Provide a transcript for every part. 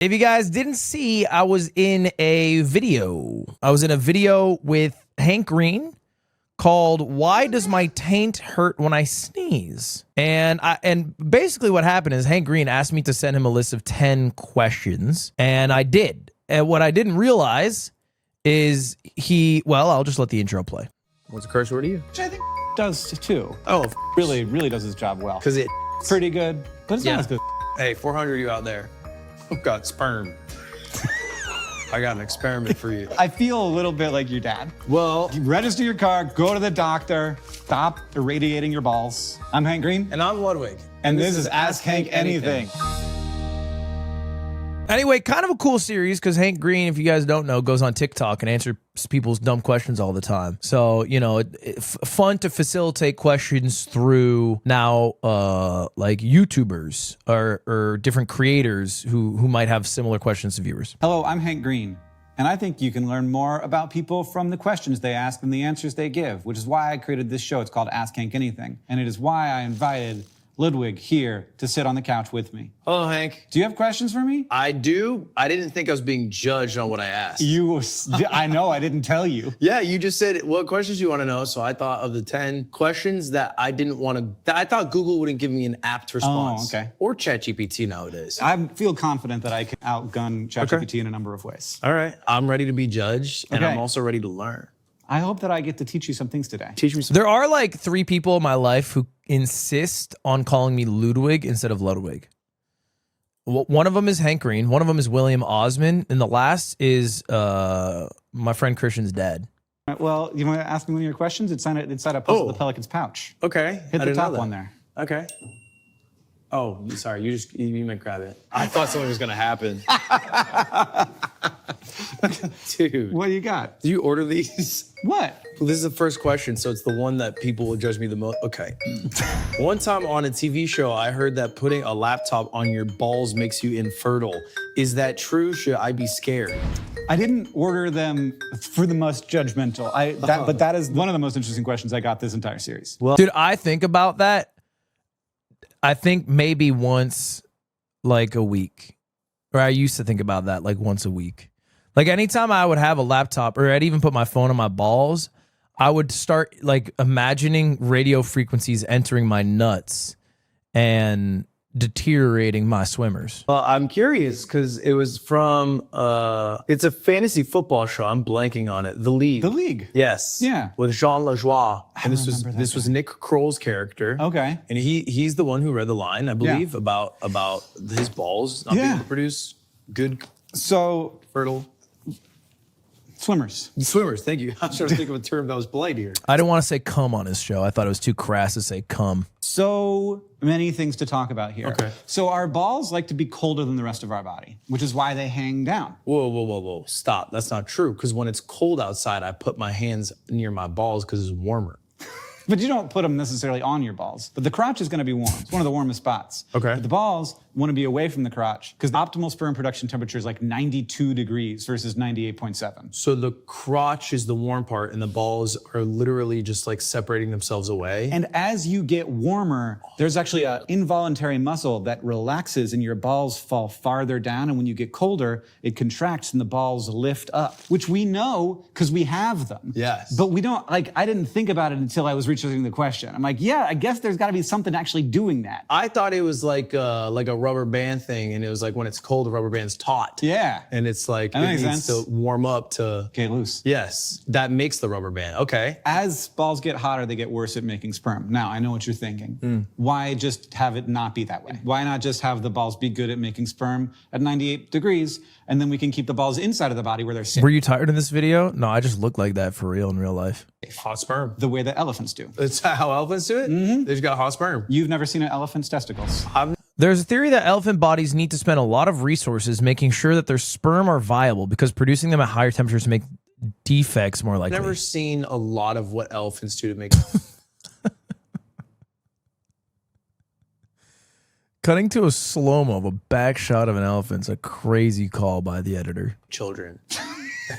If you guys didn't see, I was in a video. I was in a video with Hank Green called "Why Does My Taint Hurt When I Sneeze?" And basically what happened is Hank Green asked me to send him a list of 10 questions, and I did. And what I didn't realize is I'll just let the intro play. What's a curse word to you? Which I think does too. Oh, really does his job well. because it. Pretty good, but it's not as good. Hey, 400 you out there. I've got sperm. I got an experiment for you. I feel a little bit like your dad. Well, You register your car, go to the doctor, stop irradiating your balls. I'm Hank Green, and I'm Ludwig. and this is Ask Hank Anything. Anyway, kind of a cool series because Hank Green, if you guys don't know, goes on TikTok and answers people's dumb questions all the time. So, you know, fun to facilitate questions through now like YouTubers or different creators who might have similar questions to viewers. Hello, I'm Hank Green, and I think you can learn more about people from the questions they ask than the answers they give, which is why I created this show. It's called Ask Hank Anything, and it is why I invited Ludwig here to sit on the couch with me. Hello, Hank. Do you have questions for me? I do. I didn't think I was being judged on what I asked. I know, I didn't tell you. Yeah, you just said what questions do you want to know. So I thought of the 10 questions that I didn't want to. I thought Google wouldn't give me an apt response. Oh, okay. Or ChatGPT nowadays. I feel confident that I can outgun ChatGPT in a number of ways. All right. I'm ready to be judged, and Okay. I'm also ready to learn. I hope that I get to teach you some things today. Teach me some. There are like 3 people in my life who insist on calling me Ludwig instead of Ludwig. One of them is Hank Green, one of them is William Osman, and the last is my friend Christian's dad. Well, you want to ask me one of your questions? It's inside a puzzle of the Pelican's pouch. Okay. Hit the top one there. Okay. Oh, sorry. You meant grab it. I thought something was gonna happen. Dude. What do you got? Do you order these? What? Well, this is the first question, so it's the one that people will judge me the most. Okay. One time on a TV show, I heard that putting a laptop on your balls makes you infertile. Is that true? Should I be scared? I didn't order them for the most judgmental. But that is one of the most interesting questions I got this entire series. Well, Dude, I think about that. I think maybe once like a week. Or I used to think about that like once a week. Like anytime I would have a laptop or I'd even put my phone on my balls, I would start like imagining radio frequencies entering my nuts and deteriorating my swimmers. well, I'm curious because it was from, it's a fantasy football show. I'm blanking on it. The League. The League. Yes. Yeah. With Jean Lajoie. And this remember that was Nick Kroll's character. Okay. And he's the one who read the line, I believe, about his balls not being Yeah. able to produce good, So, fertile swimmers. swimmers. Thank you. I was trying to think of a term that was polite here. I didn't want to say cum on his show. I thought it was too crass to say cum. So many things to talk about here. Okay. So our balls like to be colder than the rest of our body, which is why they hang down. Whoa. Stop. That's not true. Because when it's cold outside, I put my hands near my balls because it's warmer. But you don't put them necessarily on your balls. But the crotch is going to be warm. It's one of the warmest spots. Okay. But the balls want to be away from the crotch because the optimal sperm production temperature is like 92 degrees versus 98.7. So the crotch is the warm part and the balls are literally just like separating themselves away. And as you get warmer, there's actually an involuntary muscle that relaxes and your balls fall farther down. And when you get colder, it contracts and the balls lift up, which we know because we have them. Yes. But we don't, like, I didn't think about it until I was researching the question. I'm like, yeah, I guess there's got to be something actually doing that. I thought it was like a rubber band thing, and it was like when it's cold, the rubber band's taut. Yeah. And it's like That it makes needs sense. to warm up to. Okay, loose. Yes, that makes the rubber band. Okay. As balls get hotter, they get worse at making sperm. Now, I know what you're thinking. Why just have it not be that way? Why not just have the balls be good at making sperm at 98 degrees, and then we can keep the balls inside of the body where they're safe, Were you tired in this video? No, I just look like that for real in real life. Hot sperm. the way that elephants do. That's how elephants do it? They just got hot sperm. You've never seen an elephant's testicles. There's a theory that elephant bodies need to spend a lot of resources making sure that their sperm are viable because producing them at higher temperatures make defects more likely. Never seen a lot of what elephants do to make Cutting to a slow-mo of a back shot of an elephant's a crazy call by the editor. children.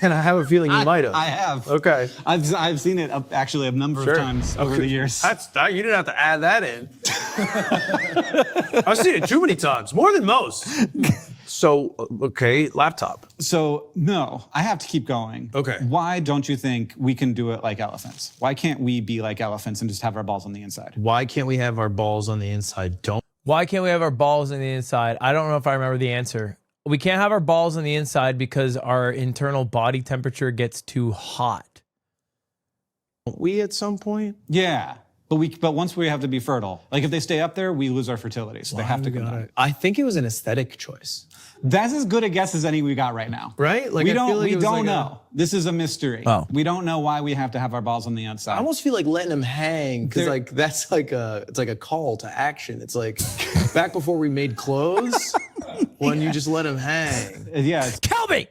And I have a feeling you might have. I have. Okay. I've seen it actually a number of times over the years. You didn't have to add that in. I've seen it too many times, more than most. So, okay, laptop. So no, I have to keep going. Okay. Why don't you think we can do it like elephants? Why can't we be like elephants and just have our balls on the inside? Why can't we have our balls on the inside? Why can't we have our balls on the inside? I don't know if I remember the answer. We can't have our balls on the inside because our internal body temperature gets too hot. We at some point? Yeah. But once we have to be fertile, like if they stay up there, we lose our fertility. So they have to come down. I think it was an aesthetic choice. That's as good a guess as any we got right now. Right? Like we I don't, feel like we it was don't like know. This is a mystery. Oh. We don't know why we have to have our balls on the outside. I almost feel like letting them hang because They're- like that's like it's like a call to action. It's like back before we made clothes when you just let them hang. Yeah. It's, Kelby!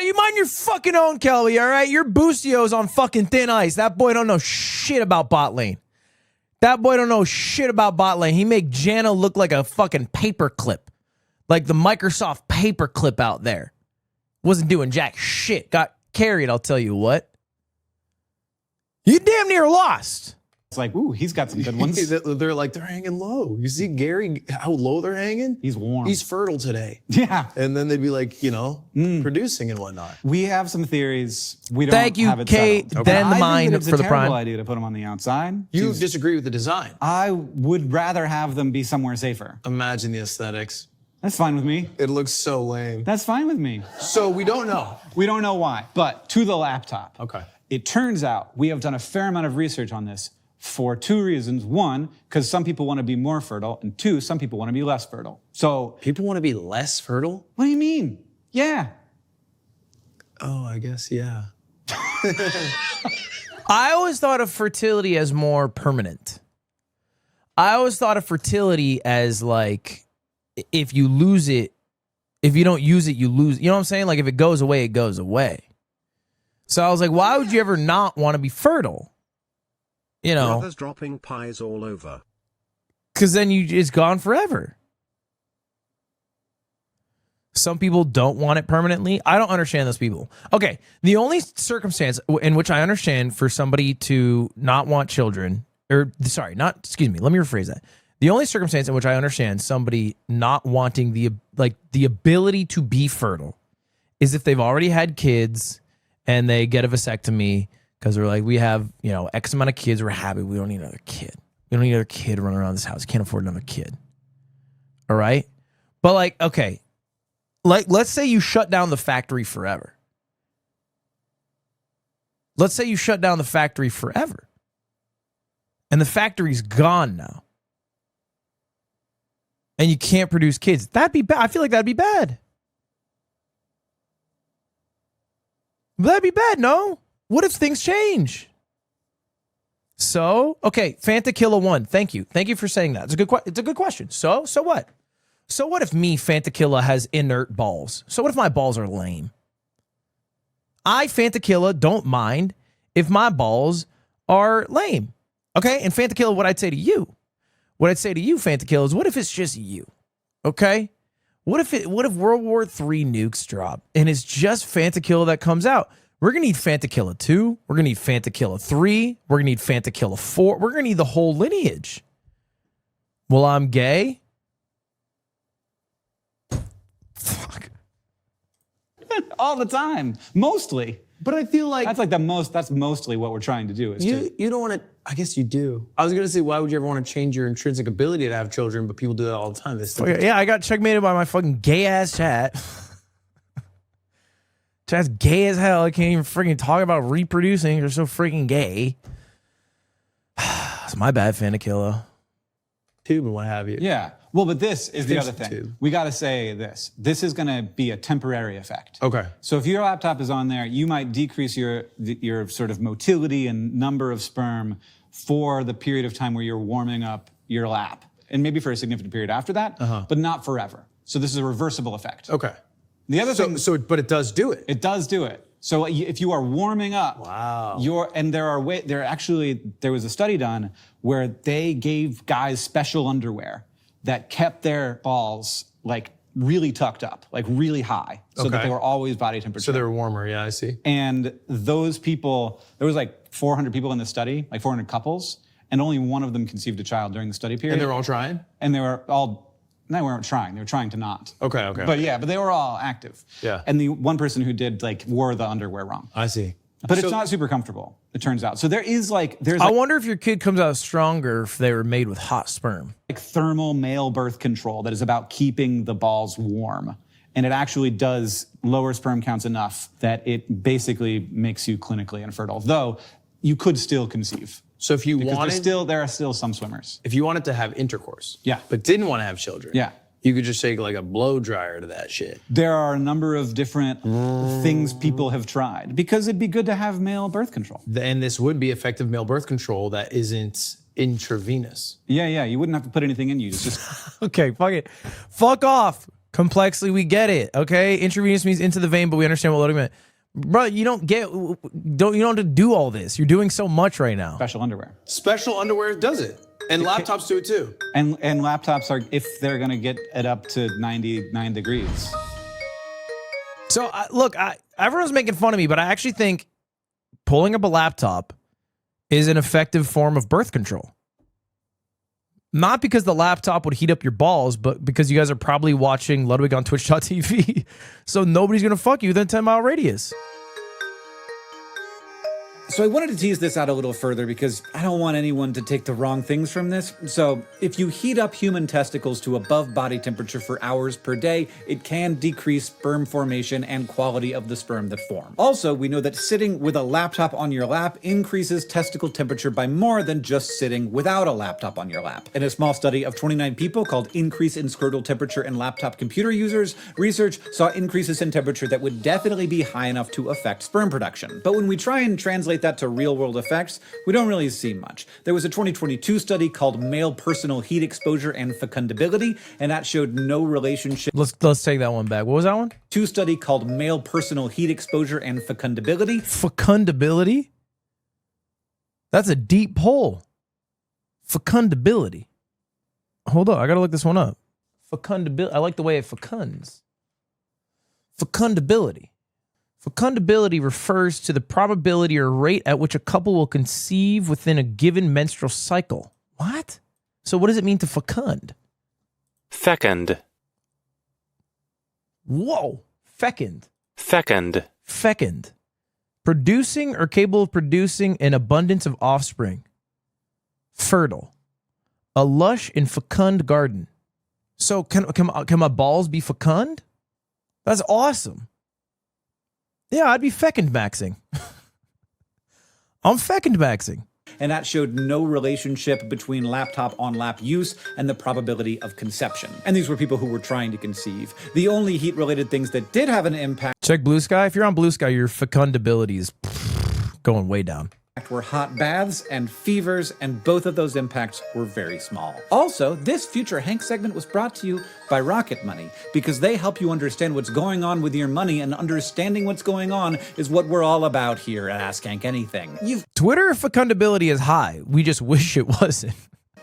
You mind your fucking own, Kelby, all right? Your Boostio's on fucking thin ice. That boy don't know shit about bot lane. That boy don't know shit about bot lane. He make Jana look like a fucking paperclip. Like the Microsoft paperclip out there. Wasn't doing jack shit. Got carried, I'll tell you what. You damn near lost. it's like, ooh, he's got some good ones. They're hanging low. You see Gary, how low they're hanging? He's warm. He's fertile today. Yeah. And then they'd be like, producing and whatnot. We have some theories. We don't Thank you, have it Kate, settled. then I the think mind that it's for a the terrible prime. idea to put them on the outside. You disagree with the design. I would rather have them be somewhere safer. Imagine the aesthetics. That's fine with me. It looks so lame. That's fine with me. So we don't know. We don't know why. But to the laptop. Okay. It turns out we have done a fair amount of research on this for two reasons. One, because some people want to be more fertile, and two, some people want to be less fertile. So, People want to be less fertile? what do you mean? Yeah. Oh, I guess, yeah. I always thought of fertility as more permanent. I always thought of fertility as like, if you lose it, if you don't use it, you lose. You know what I'm saying? Like if it goes away, it goes away. So I was like, why would you ever not want to be fertile? You know, Brothers dropping pies all over. because then it's gone forever. Some people don't want it permanently. I don't understand those people. Okay, the only circumstance in which I understand for somebody to not want children, or sorry, not, excuse me, let me rephrase that. The only circumstance in which I understand somebody not wanting the ability to be fertile is if they've already had kids and they get a vasectomy because they're like, we have, X amount of kids, we're happy, we don't need another kid. We don't need another kid running around this house. Can't afford another kid. All right? But like, okay, like let's say you shut down the factory forever. Let's say you shut down the factory forever. And the factory's gone now. And you can't produce kids. That'd be bad. I feel like that'd be bad. That'd be bad, no? What if things change? So, okay, Fanta Killa 1. Thank you. Thank you for saying that. It's a good question. So what? So what if me, Fanta Killa, has inert balls? So what if my balls are lame? I, Fanta Killa, don't mind if my balls are lame. Okay? And Fanta Killa, what I'd say to you, Fanta Killa, is what if it's just you? Okay? What if World War III nukes drop and it's just Fanta Killa that comes out? We're going to need Fanta Killa 2. We're going to need Fanta Killa 3. We're going to need Fanta Killa 4. We're going to need the whole lineage. Well, I'm gay. Fuck. All the time. Mostly. But I feel like That's mostly what we're trying to do. Is you don't want to, I guess you do. I was going to say, why would you ever want to change your intrinsic ability to have children, but people do that all the time. Yeah, I got checkmated by my fucking gay ass chat. Chat's gay as hell. I can't even freaking talk about reproducing. They're so freaking gay. It's my bad, Fanta Killa. Tube and what have you. Yeah. Well, but this is the There's other thing. two. We got to say this. This is going to be a temporary effect. Okay. So if your laptop is on there, you might decrease your sort of motility and number of sperm for the period of time where you're warming up your lap, and maybe for a significant period after that, but not forever. So this is a reversible effect. Okay. The other thing, But it does do it. it does do it. So if you are warming up, Wow. there was a study done where they gave guys special underwear that kept their balls like really tucked up, like really high, so that Okay. they were always body temperature. So they're warmer, yeah, I see. And those people, there was like 400 people in the study, like 400 couples, and only one of them conceived a child during the study period. And they're all trying? And they were all they weren't trying. They were trying to not. Okay. But they were all active. Yeah. And the one person who did wore the underwear wrong. I see. But it's not super comfortable, it turns out. So there's I wonder if your kid comes out stronger if they were made with hot sperm. thermal male birth control that is about keeping the balls warm. And it actually does lower sperm counts enough that it basically makes you clinically infertile, though you could still conceive. So if you Because wanted, there are still some swimmers. if you wanted to have intercourse, Yeah. but didn't want to have children, Yeah. you could just take like a blow dryer to that shit. There are a number of different things people have tried because it'd be good to have male birth control. And this would be effective male birth control that isn't intravenous. Yeah, you wouldn't have to put anything in you. It's just Okay, fuck it. Fuck off. Complexly, we get it. Okay, intravenous means into the vein, but we understand what loading meant. Bro, you don't have to do all this. You're doing so much right now. special underwear. Special underwear does it. And laptops do it too. And laptops are, if they're gonna get it up to 99 degrees. So look, everyone's making fun of me, but I actually think pulling up a laptop is an effective form of birth control. Not because the laptop would heat up your balls, but because you guys are probably watching Ludwig on Twitch.tv. So nobody's going to fuck you within a 10-mile radius. So I wanted to tease this out a little further because I don't want anyone to take the wrong things from this. So if you heat up human testicles to above body temperature for hours per day, it can decrease sperm formation and quality of the sperm that form. Also, we know that sitting with a laptop on your lap increases testicle temperature by more than just sitting without a laptop on your lap. In a small study of 29 people called Increase in Scrotal Temperature in Laptop Computer Users, research saw increases in temperature that would definitely be high enough to affect sperm production. But when we try and translate that to real-world effects, we don't really see much. There was a 2022 study called Male Personal Heat Exposure and Fecundability, and that showed no relationship. Let's take that one back. What was that one? Study called Male Personal Heat Exposure and Fecundability. Fecundability? That's a deep pull. Fecundability. Hold up, I gotta look this one up. Fecundability. I like the way it fecunds. Fecundability. Fecundability refers to the probability or rate at which a couple will conceive within a given menstrual cycle. What? So what does it mean to fecund? Fecund. Whoa. Fecund. Fecund. Fecund. Producing or capable of producing an abundance of offspring. Fertile. A lush and fecund garden. So can my balls be fecund? That's awesome. Yeah, I'd be fecund maxing. I'm fecund maxing. And that showed no relationship between laptop on lap use and the probability of conception. And these were people who were trying to conceive. The only heat related things that did have an impact Check Blue Sky. If you're on Blue Sky, your fecundability is going way down. were hot baths and fevers, and both of those impacts were very small. Also, this Future Hank segment was brought to you by Rocket Money, because they help you understand what's going on with your money, and understanding what's going on is what we're all about here at Ask Hank Anything. You've Twitter fecundability is high. We just wish it wasn't.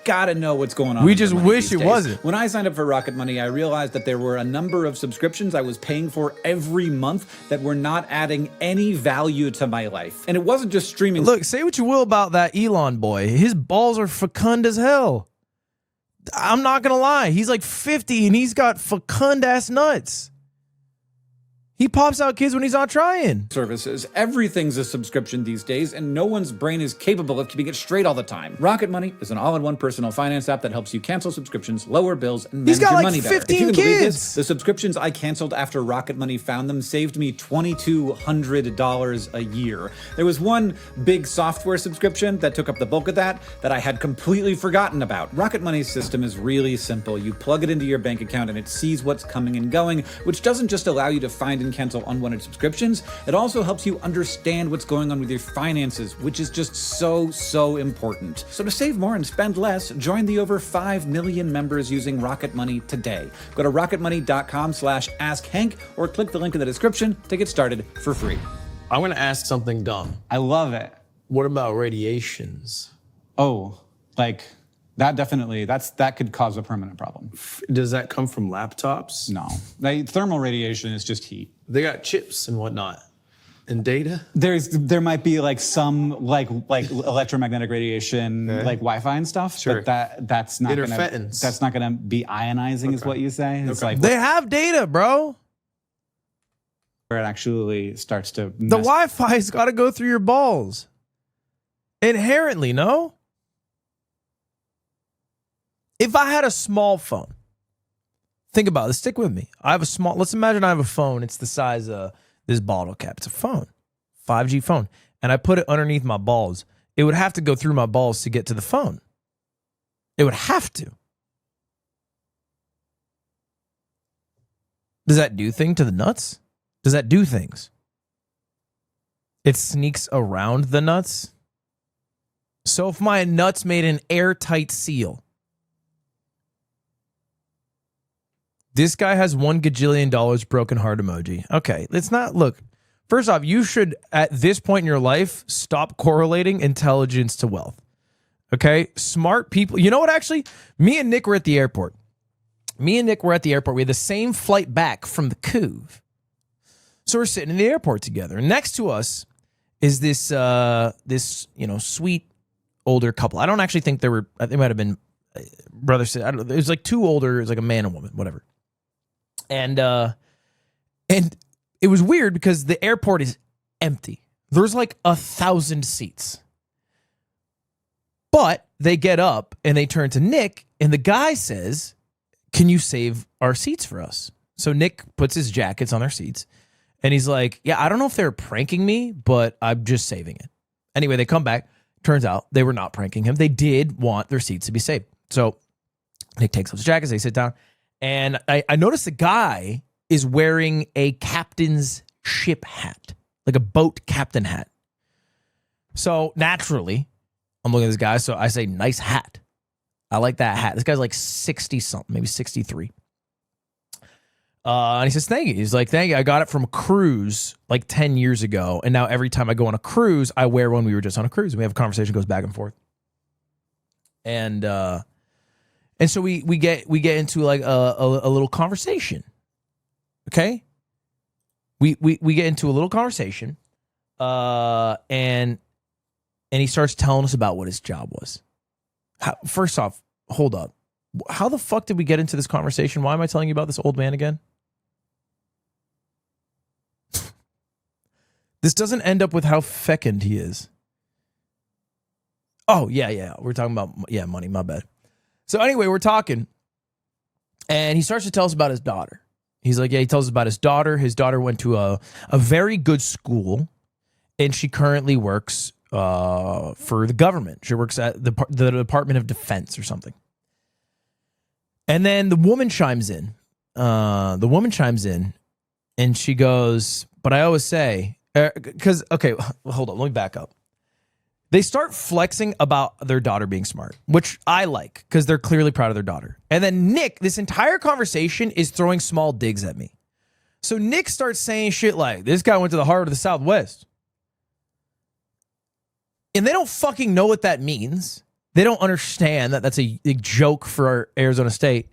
gotta know what's going on. We with your just money wish these it days. wasn't. When I signed up for Rocket Money, I realized that there were a number of subscriptions I was paying for every month that were not adding any value to my life. And it wasn't just streaming. Look, say what you will about that Elon boy. His balls are fecund as hell. I'm not gonna lie. He's like 50 and he's got fecund ass nuts. He pops out kids when he's not trying. Services. Everything's a subscription these days, and no one's brain is capable of keeping it straight all the time. Rocket Money is an all-in-one personal finance app that helps you cancel subscriptions, lower bills, and He's manage got your like money better. 15 If you can believe kids. this, the subscriptions I canceled after Rocket Money found them saved me $2,200 a year. There was one big software subscription that took up the bulk of that I had completely forgotten about. Rocket Money's system is really simple. You plug it into your bank account and it sees what's coming and going, which doesn't just allow you to find and cancel unwanted subscriptions, it also helps you understand what's going on with your finances, which is just so important. So to save more and spend less, join the over 5 million members using Rocket Money today. Go to rocketmoney.com/askhank or click the link in the description to get started for free. I'm gonna ask something dumb. I love it. What about radiations? Oh, like that definitely, that could cause a permanent problem. Does that come from laptops? No. Thermal radiation is just heat. They got chips and whatnot. And data? There might be like some like electromagnetic radiation, like Wi-Fi and stuff, but that's not gonna be ionizing, is what you say. It's like They have data, bro. where it actually starts to. The Wi-Fi's got to go through your balls. Inherently, no? If I had a small phone, think about it. Stick with me. I have a small, let's imagine I have a phone. It's the size of this bottle cap. It's a phone, 5G phone. And I put it underneath my balls. It would have to go through my balls to get to the phone. It would have to. Does that do thing to the nuts? Does that do things? It sneaks around the nuts. So if my nuts made an airtight seal, this guy has $1 gajillion broken heart emoji. Okay, it's not, look, first off, you should, at this point in your life, stop correlating intelligence to wealth. Okay? Smart people. You know what, actually? Me and Nick were at the airport. We had the same flight back from the Couve. So we're sitting in the airport together. And next to us is this, sweet older couple. I don't actually think they might have been brothers. I don't know. It was like two older. It was like a man and woman, whatever. And it was weird because the airport is empty. There's like 1,000 seats. But they get up and they turn to Nick, and the guy says, "Can you save our seats for us?" So Nick puts his jackets on our seats, and he's like, "Yeah, I don't know if they're pranking me, but I'm just saving it." Anyway, they come back. Turns out they were not pranking him. They did want their seats to be saved. So Nick takes off his jackets, they sit down, and I noticed the guy is wearing a captain's ship hat, like a boat captain hat. So naturally, I'm looking at this guy, so I say, "Nice hat. I like that hat." This guy's like 60-something, maybe 63. And he says, "Thank you." He's like, "Thank you. I got it from a cruise like 10 years ago. And now every time I go on a cruise, I wear one we were just on a cruise." And we have a conversation, goes back and forth. And so we get into like a little conversation. Okay? We get into a little conversation. And he starts telling us about what his job was. First off, hold up. How the fuck did we get into this conversation? Why am I telling you about this old man again? This doesn't end up with how fecund he is. Oh, yeah. We're talking about, money, my bad. So anyway, we're talking, and he starts to tell us about his daughter. He's like, he tells us about his daughter. His daughter went to a very good school, and she currently works for the government. She works at the Department of Defense or something. And then the woman chimes in. And she goes, "But I always say," because, okay, hold on, let me back up. They start flexing about their daughter being smart, which I like because they're clearly proud of their daughter. And then Nick, this entire conversation is throwing small digs at me. So Nick starts saying shit like, "This guy went to the heart of the Southwest." And they don't fucking know what that means. They don't understand that that's a joke for Arizona State.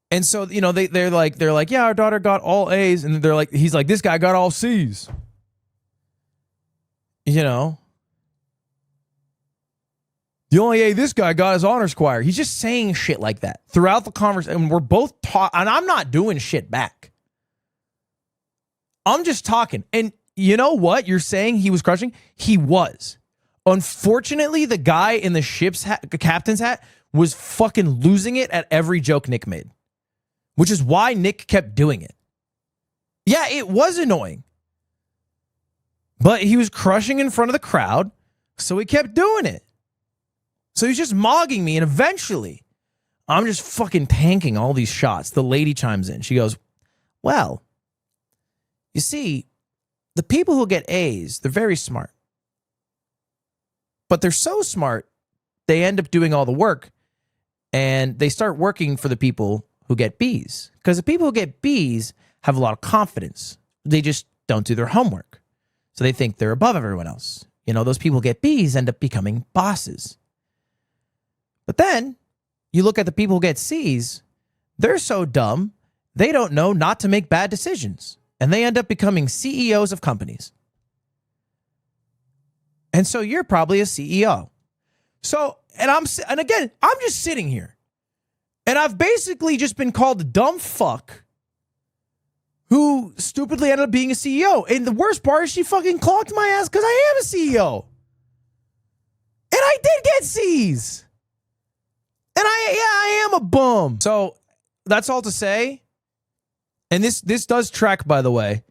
And so, they're like, "Yeah, our daughter got all A's." And they're like, he's like, "This guy got all C's." The only A this guy got is honors choir. He's just saying shit like that throughout the conversation. And we're both talking, and I'm not doing shit back. I'm just talking. And you know what? You're saying he was crushing? He was. Unfortunately, the guy in the ship's captain's hat was fucking losing it at every joke Nick made, which is why Nick kept doing it. Yeah, it was annoying. But he was crushing in front of the crowd, so he kept doing it. So he's just mogging me, and eventually, I'm just fucking tanking all these shots. The lady chimes in. She goes, "Well, you see, the people who get A's, they're very smart. But they're so smart, they end up doing all the work, and they start working for the people who get B's. Because the people who get B's have a lot of confidence. They just don't do their homework. So they think they're above everyone else. Those people who get B's end up becoming bosses. But then you look at the people who get C's, they're so dumb, they don't know not to make bad decisions. and they end up becoming CEOs of companies. And so you're probably a CEO. So, and again, I'm just sitting here. And I've basically just been called a dumb fuck who stupidly ended up being a CEO. And the worst part is she fucking clocked my ass because I am a CEO. And I did get C's. And I am a bum. So that's all to say. And this does track, by the way.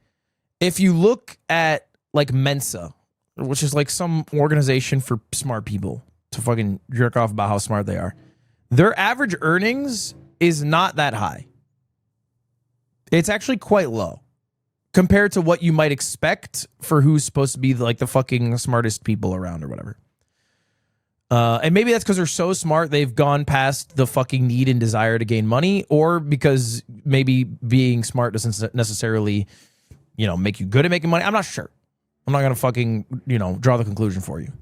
If you look at like Mensa, which is like some organization for smart people to fucking jerk off about how smart they are, their average earnings is not that high. It's actually quite low compared to what you might expect for who's supposed to be like the fucking smartest people around or whatever. And maybe that's because they're so smart they've gone past the fucking need and desire to gain money, or because maybe being smart doesn't necessarily, make you good at making money. I'm not sure. I'm not gonna fucking, draw the conclusion for you.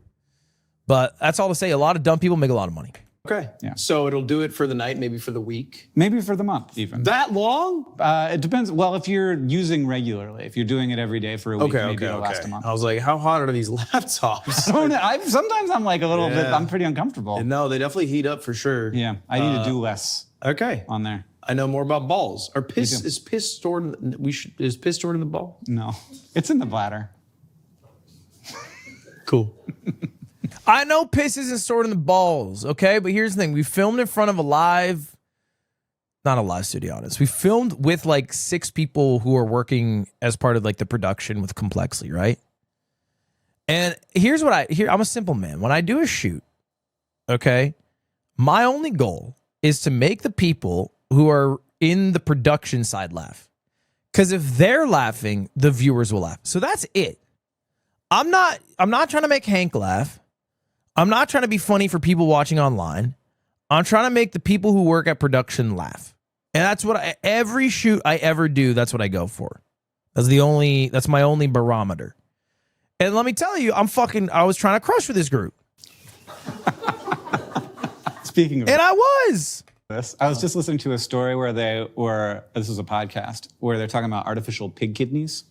But that's all to say. A lot of dumb people make a lot of money. Okay. Yeah. So it'll do it for the night, maybe for the week. Maybe for the month, even. That long? It depends. Well, if you're using regularly, if you're doing it every day for a week, maybe it'll last a month. I was like, how hot are these laptops? Sometimes I'm like a little bit, I'm pretty uncomfortable. No, they definitely heat up for sure. Yeah, I need to do less on there. I know more about balls. Is piss stored in the ball? No, it's in the bladder. Cool. I know piss isn't stored in the balls, okay? But here's the thing. We filmed in front of not a live studio audience. We filmed with like 6 people who are working as part of like the production with Complexly, right? And here's what I'm a simple man. When I do a shoot, okay, my only goal is to make the people who are in the production side laugh. Because if they're laughing, the viewers will laugh. So that's it. I'm not trying to make Hank laugh. I'm not trying to be funny for people watching online. I'm trying to make the people who work at production laugh. And that's what every shoot I ever do, that's what I go for. That's my only barometer. And let me tell you, I was trying to crush with this group. Speaking of and I was just listening to a story where this was a podcast, where they're talking about artificial pig kidneys.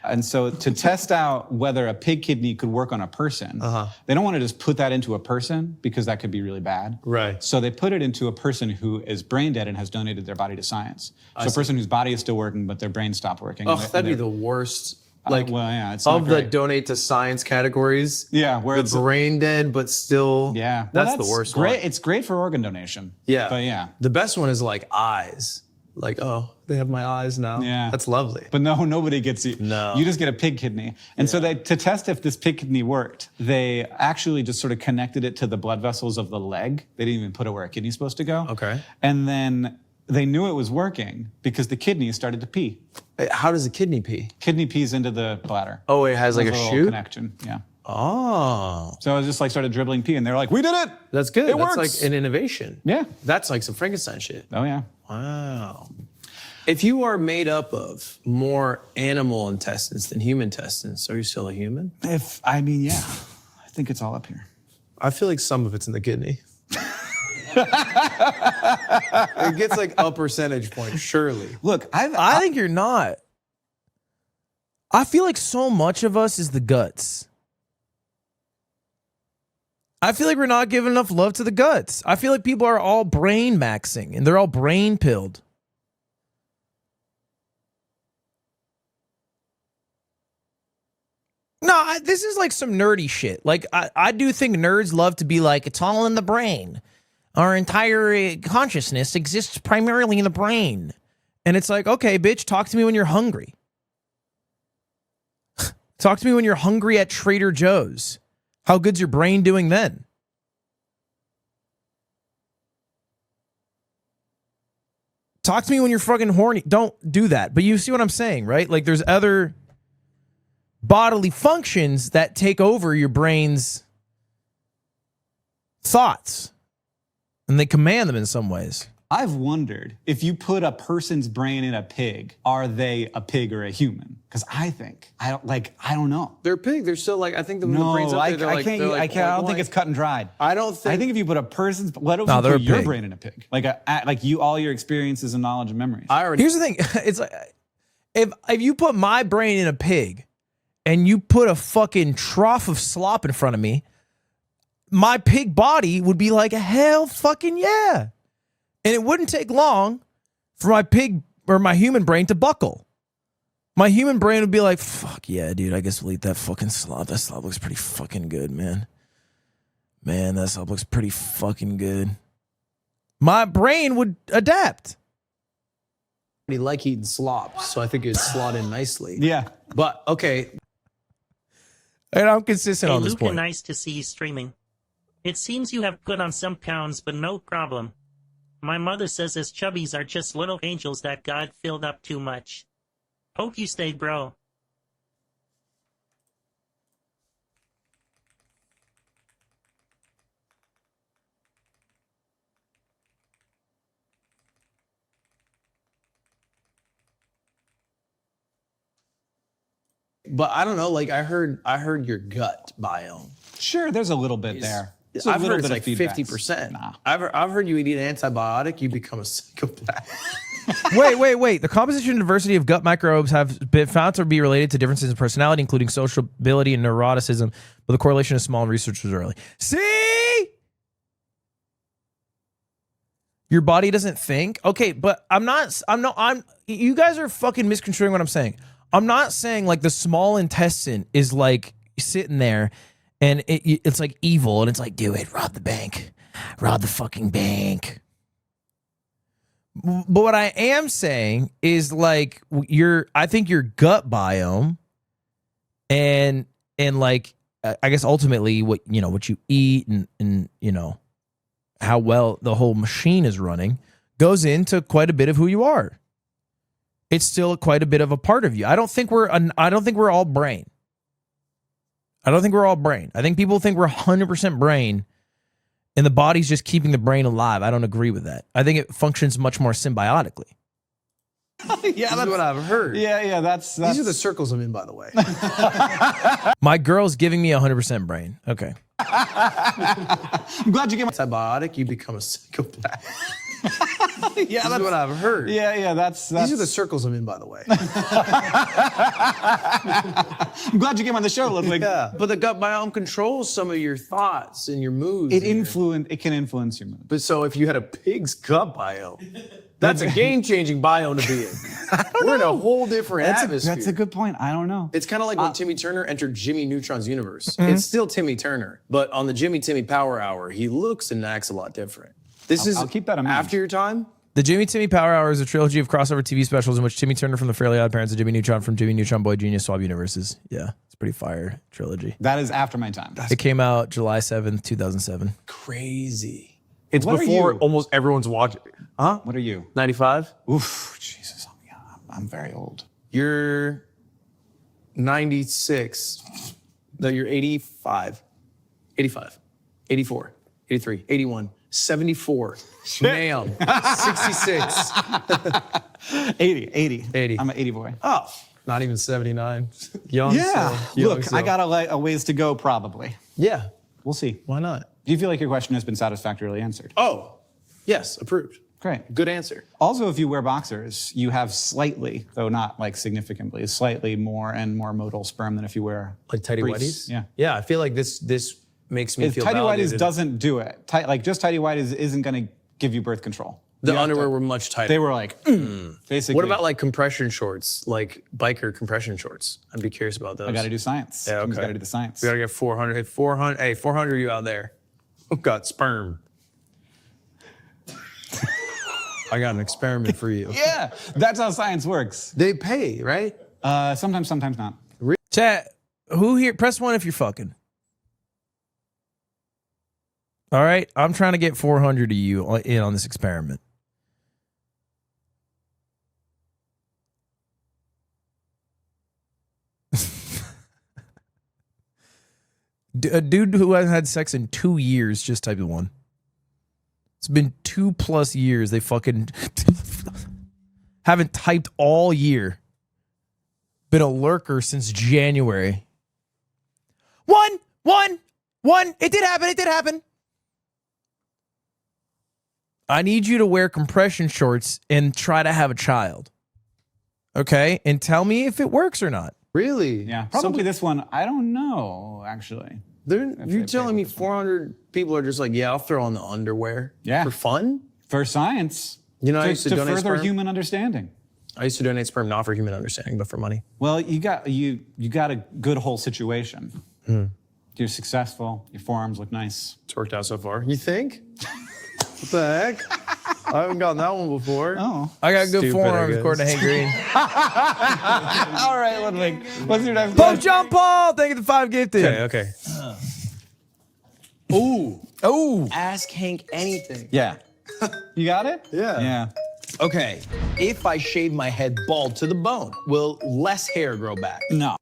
And so to test out whether a pig kidney could work on a person, they don't want to just put that into a person because that could be really bad. Right. So they put it into a person who is brain dead and has donated their body to science. So a person whose body is still working, but their brain stopped working. Oh, that'd be the worst. Like, it's of not the great. donate to science categories. Yeah, where it's brain dead, but still. Yeah, that's the worst great. one. It's great for organ donation. Yeah, but yeah, the best one is like eyes. Like, oh, they have my eyes now. Yeah, that's lovely. But no, nobody gets you. No, you just get a pig kidney. And so to test if this pig kidney worked, they actually just sort of connected it to the blood vessels of the leg. They didn't even put it where a kidney's supposed to go. Okay. And then they knew it was working because the kidney started to pee. How does a kidney pee? Kidney pees into the bladder. Oh, it has like a little chute connection. Yeah. Oh. So I was just like started dribbling pee, and they're like, "We did it! That's good. It That's works!" like an innovation. Yeah. That's like some Frankenstein shit. Oh yeah. Wow. If you are made up of more animal intestines than human intestines, are you still a human? Yeah. I think it's all up here. I feel like some of it's in the kidney. It gets like a percentage point, surely. Look, I think you're not. I feel like so much of us is the guts. I feel like we're not giving enough love to the guts. I feel like people are all brain maxing and they're all brain pilled. No, this is like some nerdy shit. Like, I do think nerds love to be like, it's all in the brain. Our entire consciousness exists primarily in the brain. And it's like, okay, bitch, talk to me when you're hungry. Talk to me when you're hungry at Trader Joe's. How good's your brain doing then? Talk to me when you're fucking horny. Don't do that. But you see what I'm saying, right? Like, there's other bodily functions that take over your brain's thoughts, and they command them in some ways. I've wondered if you put a person's brain in a pig, are they a pig or a human? Because I don't know. They're pig. They're still like, I think the brain's up there. I don't think it's cut and dried. I think if you put a person's, what if No, you they're put a your pig. brain in a pig? Like all your experiences and knowledge and memories. Here's the thing. It's like, if you put my brain in a pig and you put a fucking trough of slop in front of me, my pig body would be like, hell fucking yeah. And it wouldn't take long for my pig or my human brain to buckle. My human brain would be like, fuck yeah, dude, I guess we'll eat that fucking slop. That slop looks pretty fucking good, man. Man, that slop looks pretty fucking good. My brain would adapt. I like eating slop, so I think it would slot in nicely. Yeah. But, okay. And I'm consistent on this Luca, point. nice to see you streaming. It seems you have put on some pounds, but no problem. My mother says us chubbies are just little angels that God filled up too much. Hope you stay, bro. But I don't know, like I heard your gut biome. Sure, there's a little bit there. There's a I've little heard it's bit like of feedback. 50%. Nah. I've heard you eat an antibiotic, you become a psychopath. Wait. The composition and diversity of gut microbes have been found to be related to differences in personality, including sociability and neuroticism, but the correlation is small and research was early. See? Your body doesn't think? Okay, but you guys are fucking misconstruing what I'm saying. I'm not saying like the small intestine is like sitting there and it's like evil and it's like, do it, rob the bank, rob the fucking bank. But what I am saying is like I think your gut biome and like I guess ultimately what you eat and you know how well the whole machine is running goes into quite a bit of who you are. It's still quite a bit of a part of you. I don't think we're all brain. I don't think we're all brain. I think people think we're 100% brain and the body's just keeping the brain alive. I don't agree with that. I think it functions much more symbiotically. Yeah, that's what I've heard. Yeah, that's These are the circles I'm in, by the way. My girl's giving me 100% brain. Okay. I'm glad you gave my Antibiotic, you become a psychopath. Yeah, that's what I've heard. Yeah, that's These are the circles I'm in, by the way. I'm glad you came on the show, Ludwig. Yeah, but the gut biome controls some of your thoughts and your moods. It can influence your mood. But so if you had a pig's gut biome, that's a game-changing biome to be in. We're in a whole different atmosphere. That's a good point. I don't know. It's kind of like when Timmy Turner entered Jimmy Neutron's universe. It's still Timmy Turner, but on the Jimmy Power Hour, he looks and acts a lot different. I'll keep that in mind. After your time. The Jimmy Timmy Power Hour is a trilogy of crossover TV specials in which Timmy Turner from the Fairly Odd Parents and Jimmy Neutron from Jimmy Neutron Boy Genius swap universes. Yeah, it's a pretty fire trilogy. That is after my time. It came out July 7th, 2007. Crazy. It's What are before you? almost everyone's watching. Huh? What are you? 95? Oof, Jesus, I'm very old. You're 96. No, you're 85. 85. 84. 83. 81. 74. Ma'am. 66. 80. 80. I'm an 80 boy. Oh, not even 79. Young. Yeah. so- young, Look, so- I got a ways to go probably. Yeah. We'll see. Why not? Do you feel like your question has been satisfactorily answered? Oh, yes. Approved. Great. Good answer. Also, if you wear boxers, you have slightly, though not like significantly, slightly more and more modal sperm than if you wear Like tighty briefs. whities? Yeah. Yeah, I feel like this makes me feel Tighty validated. whities doesn't do it. Just tighty whities isn't going to give you birth control. The You have underwear to- were much tighter. They were like, basically. What about like compression shorts, like biker compression shorts? I'd be curious about those. I got to do science. Yeah, Tim's okay. got to do the science. We gotta get 400. Hey, 400. Hey, 400 of you out there who got sperm. I got an experiment for you. Yeah, that's how science works. They pay, right? Sometimes not. Chat, who here? Press 1 if you're fucking. All right, I'm trying to get 400 of you in on this experiment. A dude who hasn't had sex in 2 years just typed 1. It's been 2+ years. They fucking haven't typed all year. Been a lurker since January. One. It did happen. I need you to wear compression shorts and try to have a child. okay, and tell me if it works or not. Really? Yeah, probably this one. I don't know, actually. You're telling me 400 people are just like, yeah, I'll throw on the underwear for fun? For science. You know, I to, used to to donate further sperm. human understanding. I used to donate sperm not for human understanding, but for money. Well, you got a good whole situation. You're successful. Your forearms look nice. It's worked out so far. You think? What the heck? I haven't gotten that one before. Oh. I got good Stupid, I forearms guess. according to Hank Green. All right, Ludwig. What's your next Pope John Paul, thank you for the 5 gifted. Okay. Oh, Ask Hank anything. Yeah. You got it? Yeah. Yeah. Okay. If I shave my head bald to the bone, will less hair grow back? No.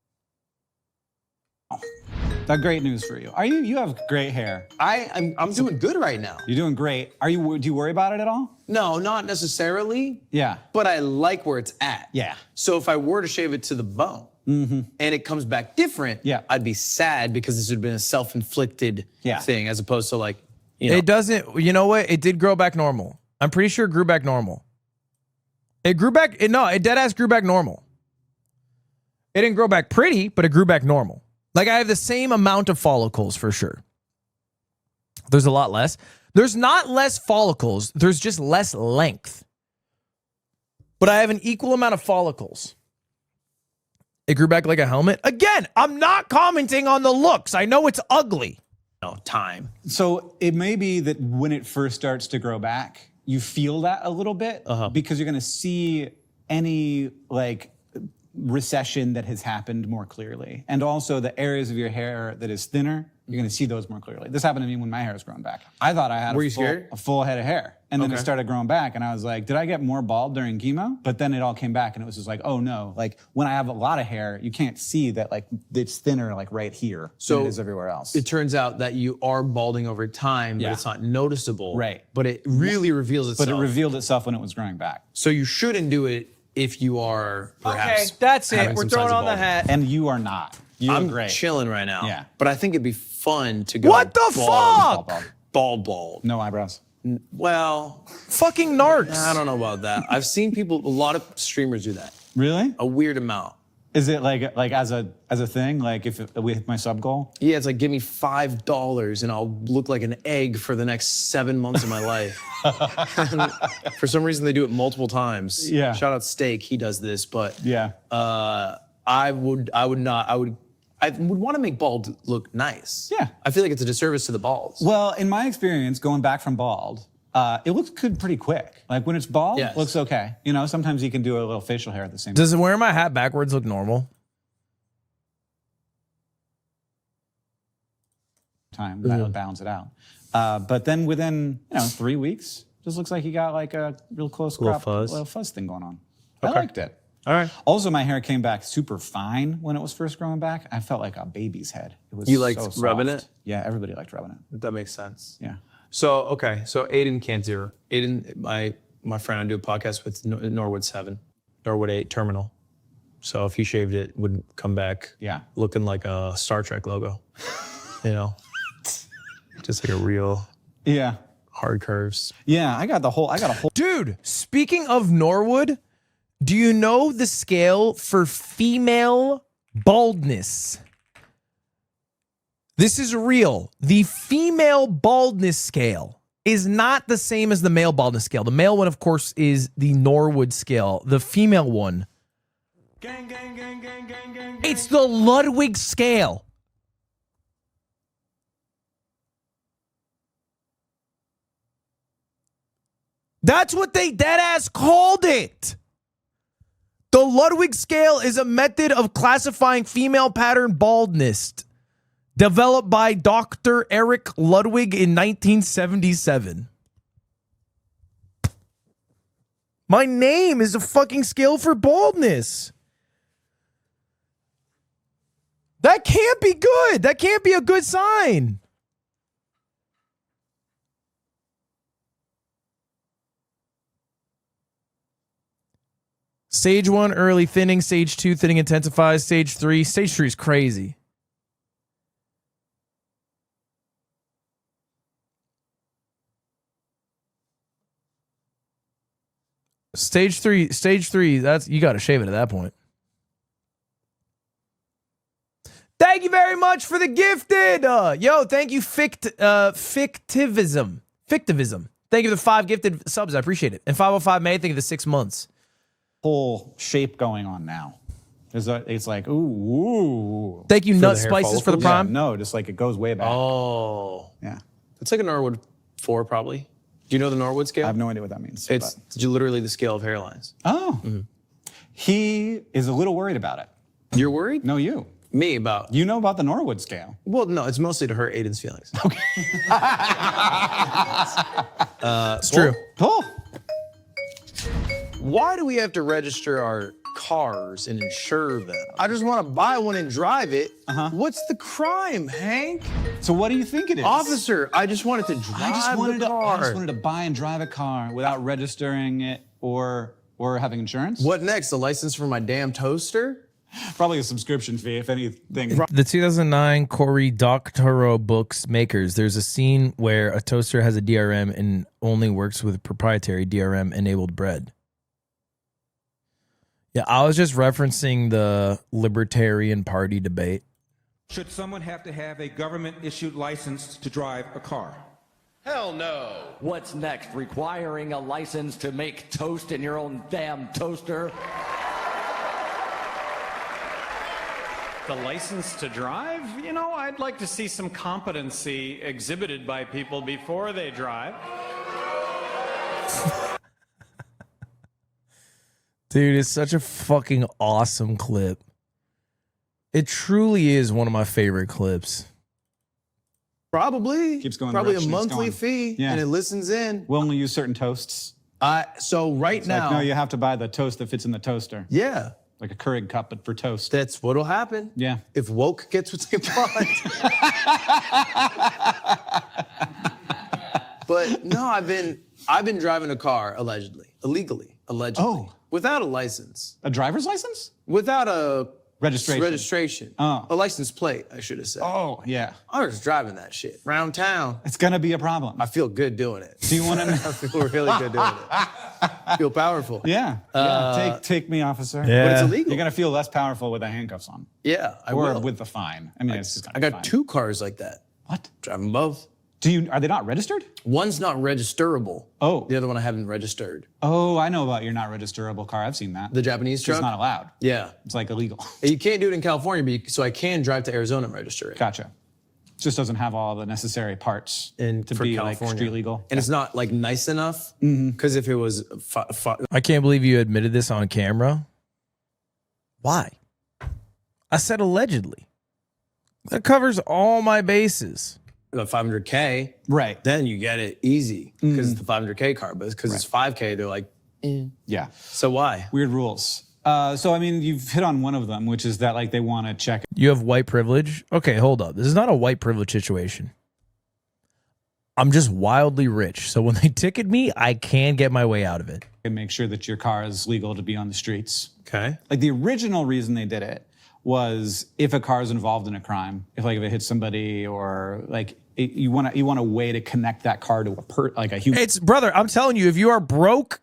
That's great news for you. You have great hair. I'm doing good right now. You're doing great. Do you worry about it at all? No, not necessarily. Yeah. But I like where it's at. Yeah. So if I were to shave it to the bone and it comes back different, I'd be sad because this would have been a self-inflicted thing as opposed to like, you know. it doesn't, you know what? It did grow back normal. I'm pretty sure it grew back normal. It grew back, it dead ass grew back normal. It didn't grow back pretty, but it grew back normal. Like I have the same amount of follicles for sure. There's a lot less. There's not less follicles. There's just less length. But I have an equal amount of follicles. It grew back like a helmet. Again, I'm not commenting on the looks. I know it's ugly. No, time. So it may be that when it first starts to grow back, you feel that a little bit because you're going to see any like recession that has happened more clearly. And also the areas of your hair that is thinner, you're going to see those more clearly. This happened to me when my hair was growing back. I thought I had a full head of hair. And then it started growing back. And I was like, did I get more bald during chemo? But then it all came back and it was just like, oh no. Like when I have a lot of hair, you can't see that like it's thinner like right here than it is everywhere else. It turns out that you are balding over time, but it's not noticeable. Right. But it really reveals itself. But it revealed itself when it was growing back. So you shouldn't do it if you are perhaps that's it. having We're some throwing signs of on the balding. hat. And you are not. You're I'm great. chilling right now. Yeah. But I think it'd be fun to go What the bald, fuck? Bald. No eyebrows. Well, Fucking narcs. I don't know about that. I've seen people, a lot of streamers do that. Really? A weird amount. Is it like as a thing? Like if we hit my sub goal? Yeah, it's like give me $5 and I'll look like an egg for the next 7 months of my life. For some reason, they do it multiple times. Yeah. Shout out Steak, he does this, but Yeah. I would want to make bald look nice. Yeah. I feel like it's a disservice to the balds. Well, in my experience, going back from bald, it looks good pretty quick. Like when it's bald, Yes. it looks okay. You know, sometimes you can do a little facial hair at the same time. Does wearing my hat backwards look normal? That'll balance it out. But then within 3 weeks, just looks like you got like a real close Little crop, fuzz. little fuzz thing going on. I liked it. All right. Also, my hair came back super fine when it was first growing back. I felt like a baby's head. It was You liked so soft. rubbing it? Yeah, everybody liked rubbing it. That makes sense. Yeah. So Aiden can't do it. Aiden, my friend, I do a podcast with Norwood 7, Norwood 8 Terminal. So if he shaved it, would come back looking like a Star Trek logo. You know? Just like a real hard curves. Yeah, I got a whole Dude, speaking of Norwood, do you know the scale for female baldness? This is real. The female baldness scale is not the same as the male baldness scale. The male one, of course, is the Norwood scale. The female one, it's the Ludwig scale. That's what they deadass called it. The Ludwig scale is a method of classifying female pattern baldness developed by Dr. Eric Ludwig in 1977. My name is a fucking scale for baldness. That can't be good. That can't be a good sign. Stage 1, early thinning. Stage 2, thinning intensifies. Stage 3 is crazy. Stage three, that's you gotta shave it at that point. Thank you very much for the gifted. Yo, thank you, Fictivism. Thank you for the 5 gifted subs. I appreciate it. And 505 May, thank you for the 6 months. Whole shape going on now. It's like, ooh. Thank you, Nut Spices, for the prime. Yeah, no, just like it goes way back. Oh. Yeah. It's like a Norwood 4, probably. Do you know the Norwood scale? I have no idea what that means. It's literally the scale of hairlines. Oh. Mm-hmm. He is a little worried about it. You're worried? No, you. Me about? You know about the Norwood scale. Well, no, it's mostly to hurt Aiden's feelings. Okay. It's true. Cool. Why do we have to register our cars and insure them? I just want to buy one and drive it. What's the crime, Hank? So what do you think it is? Officer, I just wanted to drive the car. I just wanted to buy and drive a car without registering it or having insurance. What next? A license for my damn toaster? Probably a subscription fee, if anything. The 2009 Cory Doctorow books makers, there's a scene where a toaster has a DRM and only works with proprietary DRM-enabled bread. Yeah, I was just referencing the Libertarian Party debate. Should someone have to have a government-issued license to drive a car? Hell no. What's next? Requiring a license to make toast in your own damn toaster? The license to drive? You know, I'd like to see some competency exhibited by people before they drive. Dude, it's such a fucking awesome clip. It truly is one of my favorite clips. Probably. Keeps going. Probably a monthly fee, and it listens in. We'll only use certain toasts. So right now, no, you have to buy the toast that fits in the toaster. Yeah. Like a Keurig cup, but for toast. That's what'll happen. Yeah. If woke gets what they want. But no, I've been driving a car illegally, without a license. A driver's license? Without a registration. Oh. A license plate, I should have said. Oh, yeah. I was driving that shit around town. It's gonna be a problem. I feel good doing it. Do you want to? I feel really good doing it. I feel powerful. Yeah. Take me, officer. Yeah. But it's illegal. You're gonna feel less powerful with the handcuffs on. Yeah, I or will. with the fine. I mean, it's just I got 2 cars like that. What? Driving both. Are they not registered? One's not registerable. Oh. The other one I haven't registered. Oh, I know about your not registerable car. I've seen that. The Japanese truck? It's not allowed. Yeah. It's like illegal. You can't do it in California, so I can drive to Arizona and register it. Gotcha. It just doesn't have all the necessary parts to be like street legal. And it's not like nice enough, because if it was... I can't believe you admitted this on camera. Why? I said allegedly. That covers all my bases. The 500K, right? Then you get it easy because it's the 500K car, but because it's 5K, they're like, yeah. So why? Weird rules. So I mean, you've hit on one of them, which is that like they want to check. You have white privilege? Okay, hold up. This is not a white privilege situation. I'm just wildly rich, so when they ticket me, I can get my way out of it. And make sure that your car is legal to be on the streets. Okay. Like the original reason they did it was if a car is involved in a crime, if it hits somebody or like. You want a way to connect that car to a human. It's brother. I'm telling you, if you are broke,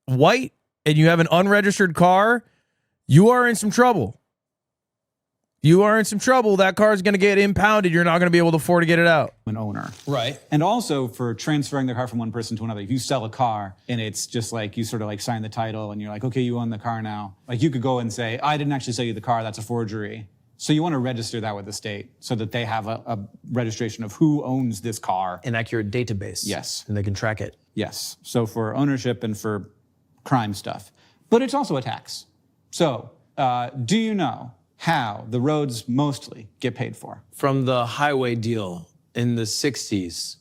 white, and you have an unregistered car, you are in some trouble. You are in some trouble. That car is going to get impounded. You're not going to be able to afford to get it out. An owner, right? And also for transferring the car from one person to another. If you sell a car and it's just like you sort of like sign the title and you're like, okay, you own the car now. Like you could go and say, I didn't actually sell you the car. That's a forgery. So you want to register that with the state so that they have a registration of who owns this car. An accurate database. Yes. And they can track it. Yes. So for ownership and for crime stuff. But it's also a tax. So do you know how the roads mostly get paid for? From the highway deal in the 60s.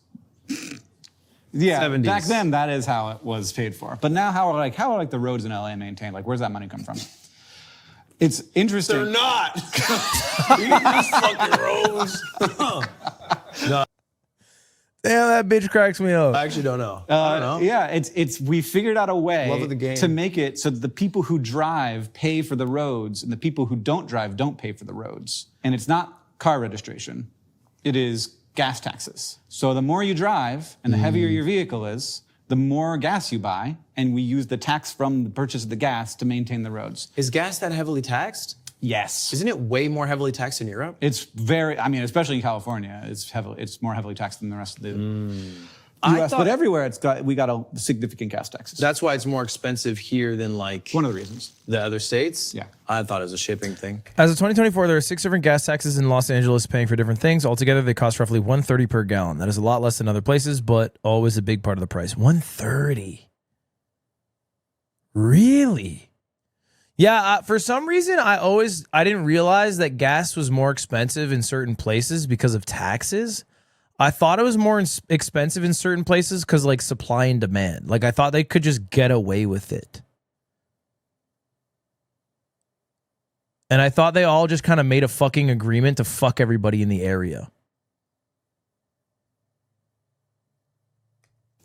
Yeah, 70s. Back then that is how it was paid for. But now how are the roads in LA maintained? Like where's that money come from? It's interesting. They're not. These fucking roads. No. Damn, that bitch cracks me up. I actually don't know. I don't know. Yeah, it's we figured out a way Love of the game. to make it so that the people who drive pay for the roads and the people who don't drive don't pay for the roads. And it's not car registration. It is gas taxes. So the more you drive and the heavier your vehicle is, the more gas you buy, and we use the tax from the purchase of the gas to maintain the roads. Is gas that heavily taxed? Yes. Isn't it way more heavily taxed in Europe? It's very, I mean, especially in California, it's more heavily taxed than the rest of the US, but everywhere we got a significant gas taxes. That's why it's more expensive here than like one of the reasons. The other states? Yeah. I thought it was a shipping thing. As of 2024, there are 6 different gas taxes in Los Angeles paying for different things. Altogether, they cost roughly $1.30 per gallon. That is a lot less than other places, but always a big part of the price. $1.30. Really? Yeah, for some reason, I didn't realize that gas was more expensive in certain places because of taxes. I thought it was more expensive in certain places because, like, supply and demand. Like, I thought they could just get away with it. And I thought they all just kind of made a fucking agreement to fuck everybody in the area.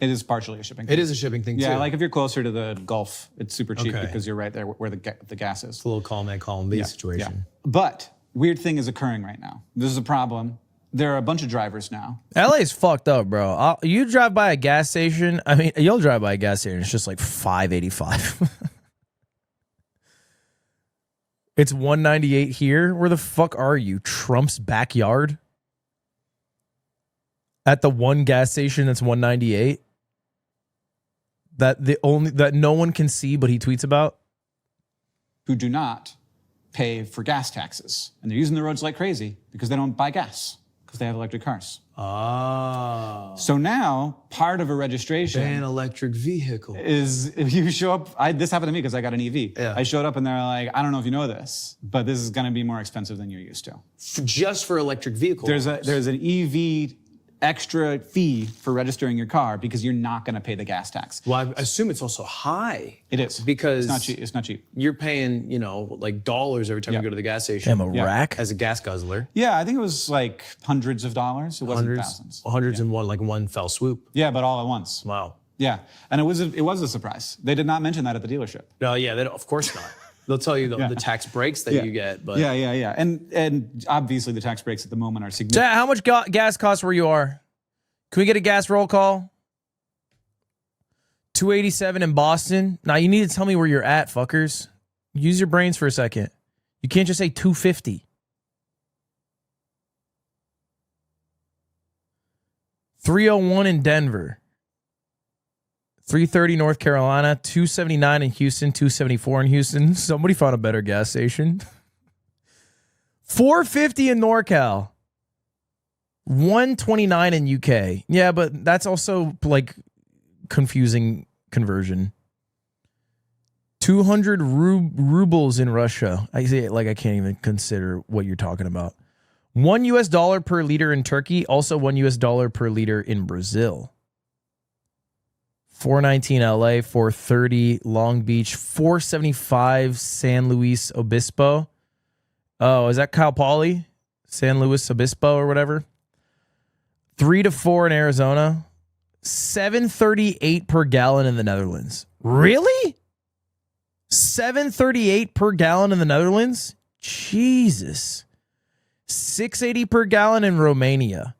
It is partially a shipping thing. It is a shipping thing, too. Yeah, like if you're closer to the Gulf, it's super cheap because you're right there where the gas is. It's a little column A, column B situation. Yeah. But weird thing is occurring right now. This is a problem. There are a bunch of drivers now. LA's fucked up, bro. You drive by a gas station. I mean, you'll drive by a gas station. It's just like $5.85. It's $1.98 here. Where the fuck are you? Trump's backyard? At the one gas station that's $1.98? That no one can see, but he tweets about? Who do not pay for gas taxes. And they're using the roads like crazy because they don't buy gas. Because they have electric cars. Oh. So now, part of a registration... Ban electric vehicle. ...is if you show up... this happened to me because I got an EV. Yeah. I showed up and they're like, I don't know if you know this, but this is going to be more expensive than you're used to. Just for electric vehicles? There's an EV extra fee for registering your car because you're not going to pay the gas tax. Well, I assume it's also high. It is. Because it's not cheap. You're paying, like dollars every time you go to the gas station. Damn, a rack? As a gas guzzler. Yeah, I think it was like hundreds of dollars. It wasn't thousands. Hundreds in one fell swoop. Yeah, but all at once. Wow. Yeah, and it was a surprise. They did not mention that at the dealership. No, yeah, of course not. They'll tell you the tax breaks that you get, but yeah, and obviously the tax breaks at the moment are significant. How much gas costs where you are? Can we get a gas roll call? 287 in Boston. Now you need to tell me where you're at, fuckers. Use your brains for a second. You can't just say 250. 301 in Denver. 330 North Carolina. 279 in Houston. 274 in Houston. Somebody found a better gas station. 450 in NorCal. 129 in UK. Yeah, but that's also like confusing conversion. 200 rubles in Russia. I say it like I can't even consider what you're talking about. $1 US per liter in Turkey. Also $1 US per liter in Brazil. 419 LA, 430 Long Beach, 475 San Luis Obispo. Oh, is that Cal Poly? San Luis Obispo or whatever. 3 to 4 in Arizona. 738 per gallon in the Netherlands. Really? 738 per gallon in the Netherlands? Jesus. 680 per gallon in Romania.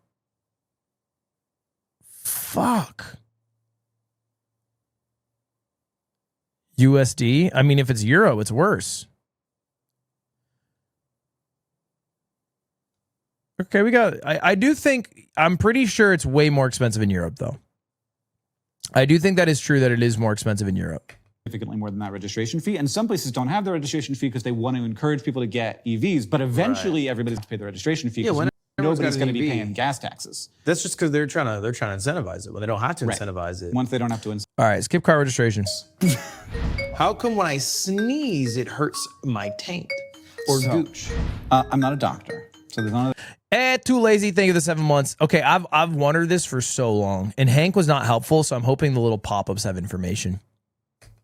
Fuck. USD? I mean, if it's euro, it's worse. Okay, we got... I do think... I'm pretty sure it's way more expensive in Europe, though. I do think that is true that it is more expensive in Europe. Significantly more than that registration fee. And some places don't have the registration fee because they want to encourage people to get EVs, but eventually everybody's going to pay the registration fee because nobody's going to be paying gas taxes. That's just because they're trying to incentivize it when they don't have to incentivize it. Once they don't have to incentivize. All right, skip car registrations. How come when I sneeze, it hurts my taint or gooch? I'm not a doctor, so there's none of that. Too lazy. Thank you for the 7 months. Okay, I've wondered this for so long, and Hank was not helpful, so I'm hoping the little pop-ups have information.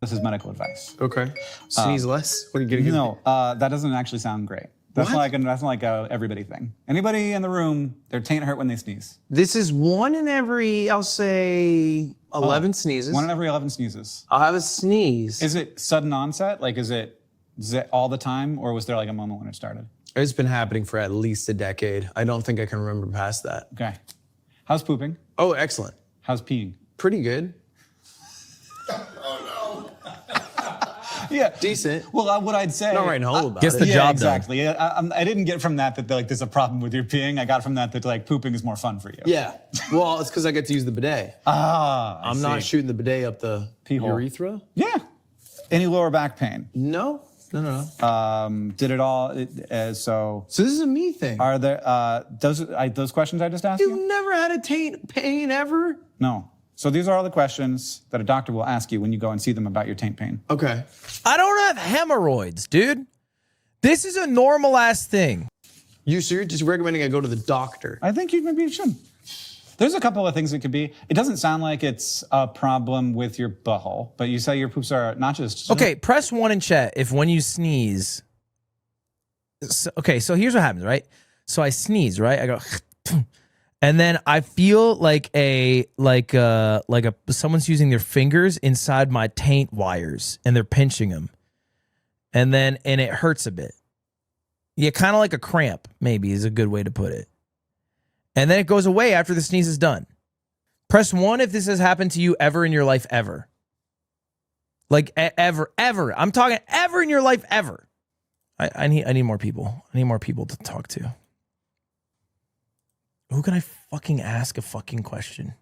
This is medical advice. Okay. Sneeze less? What are you getting? No, that doesn't actually sound great. That's not like a everybody thing. Anybody in the room, their taint hurt when they sneeze. This is 1 in every, I'll say, 11 sneezes. 1 in every 11 sneezes. I'll have a sneeze. Is it sudden onset? Like, is it all the time, or was there like a moment when it started? It's been happening for at least a decade. I don't think I can remember past that. Okay. How's pooping? Oh, excellent. How's peeing? Pretty good. Yeah. Decent. Well, what I'd say. Not writing home about Gets it. the Yeah, job exactly. I didn't get from that like there's a problem with your peeing. I got from that like pooping is more fun for you. Yeah. Well, it's because I get to use the bidet. I'm not shooting the bidet up the Pee hole. urethra. Yeah. Any lower back pain? No. Did it all? So this is a me thing. Are there those questions I just asked you? You've never had a taint pain ever? No. So these are all the questions that a doctor will ask you when you go and see them about your taint pain. Okay. I don't have hemorrhoids, dude. This is a normal ass thing. So you're just recommending I go to the doctor? I think maybe you should. There's a couple of things it could be. It doesn't sound like it's a problem with your butthole, but you say your poops are not just... Okay, press 1 in chat if when you sneeze... So here's what happens, right? So I sneeze, right? I go... And then I feel like someone's using their fingers inside my taint wires and they're pinching them. And it hurts a bit. Yeah, kind of like a cramp, maybe is a good way to put it. And then it goes away after the sneeze is done. Press 1 if this has happened to you ever in your life, ever. Like ever. I'm talking ever in your life, ever. I need more people. I need more people to talk to. Who can I fucking ask a fucking question?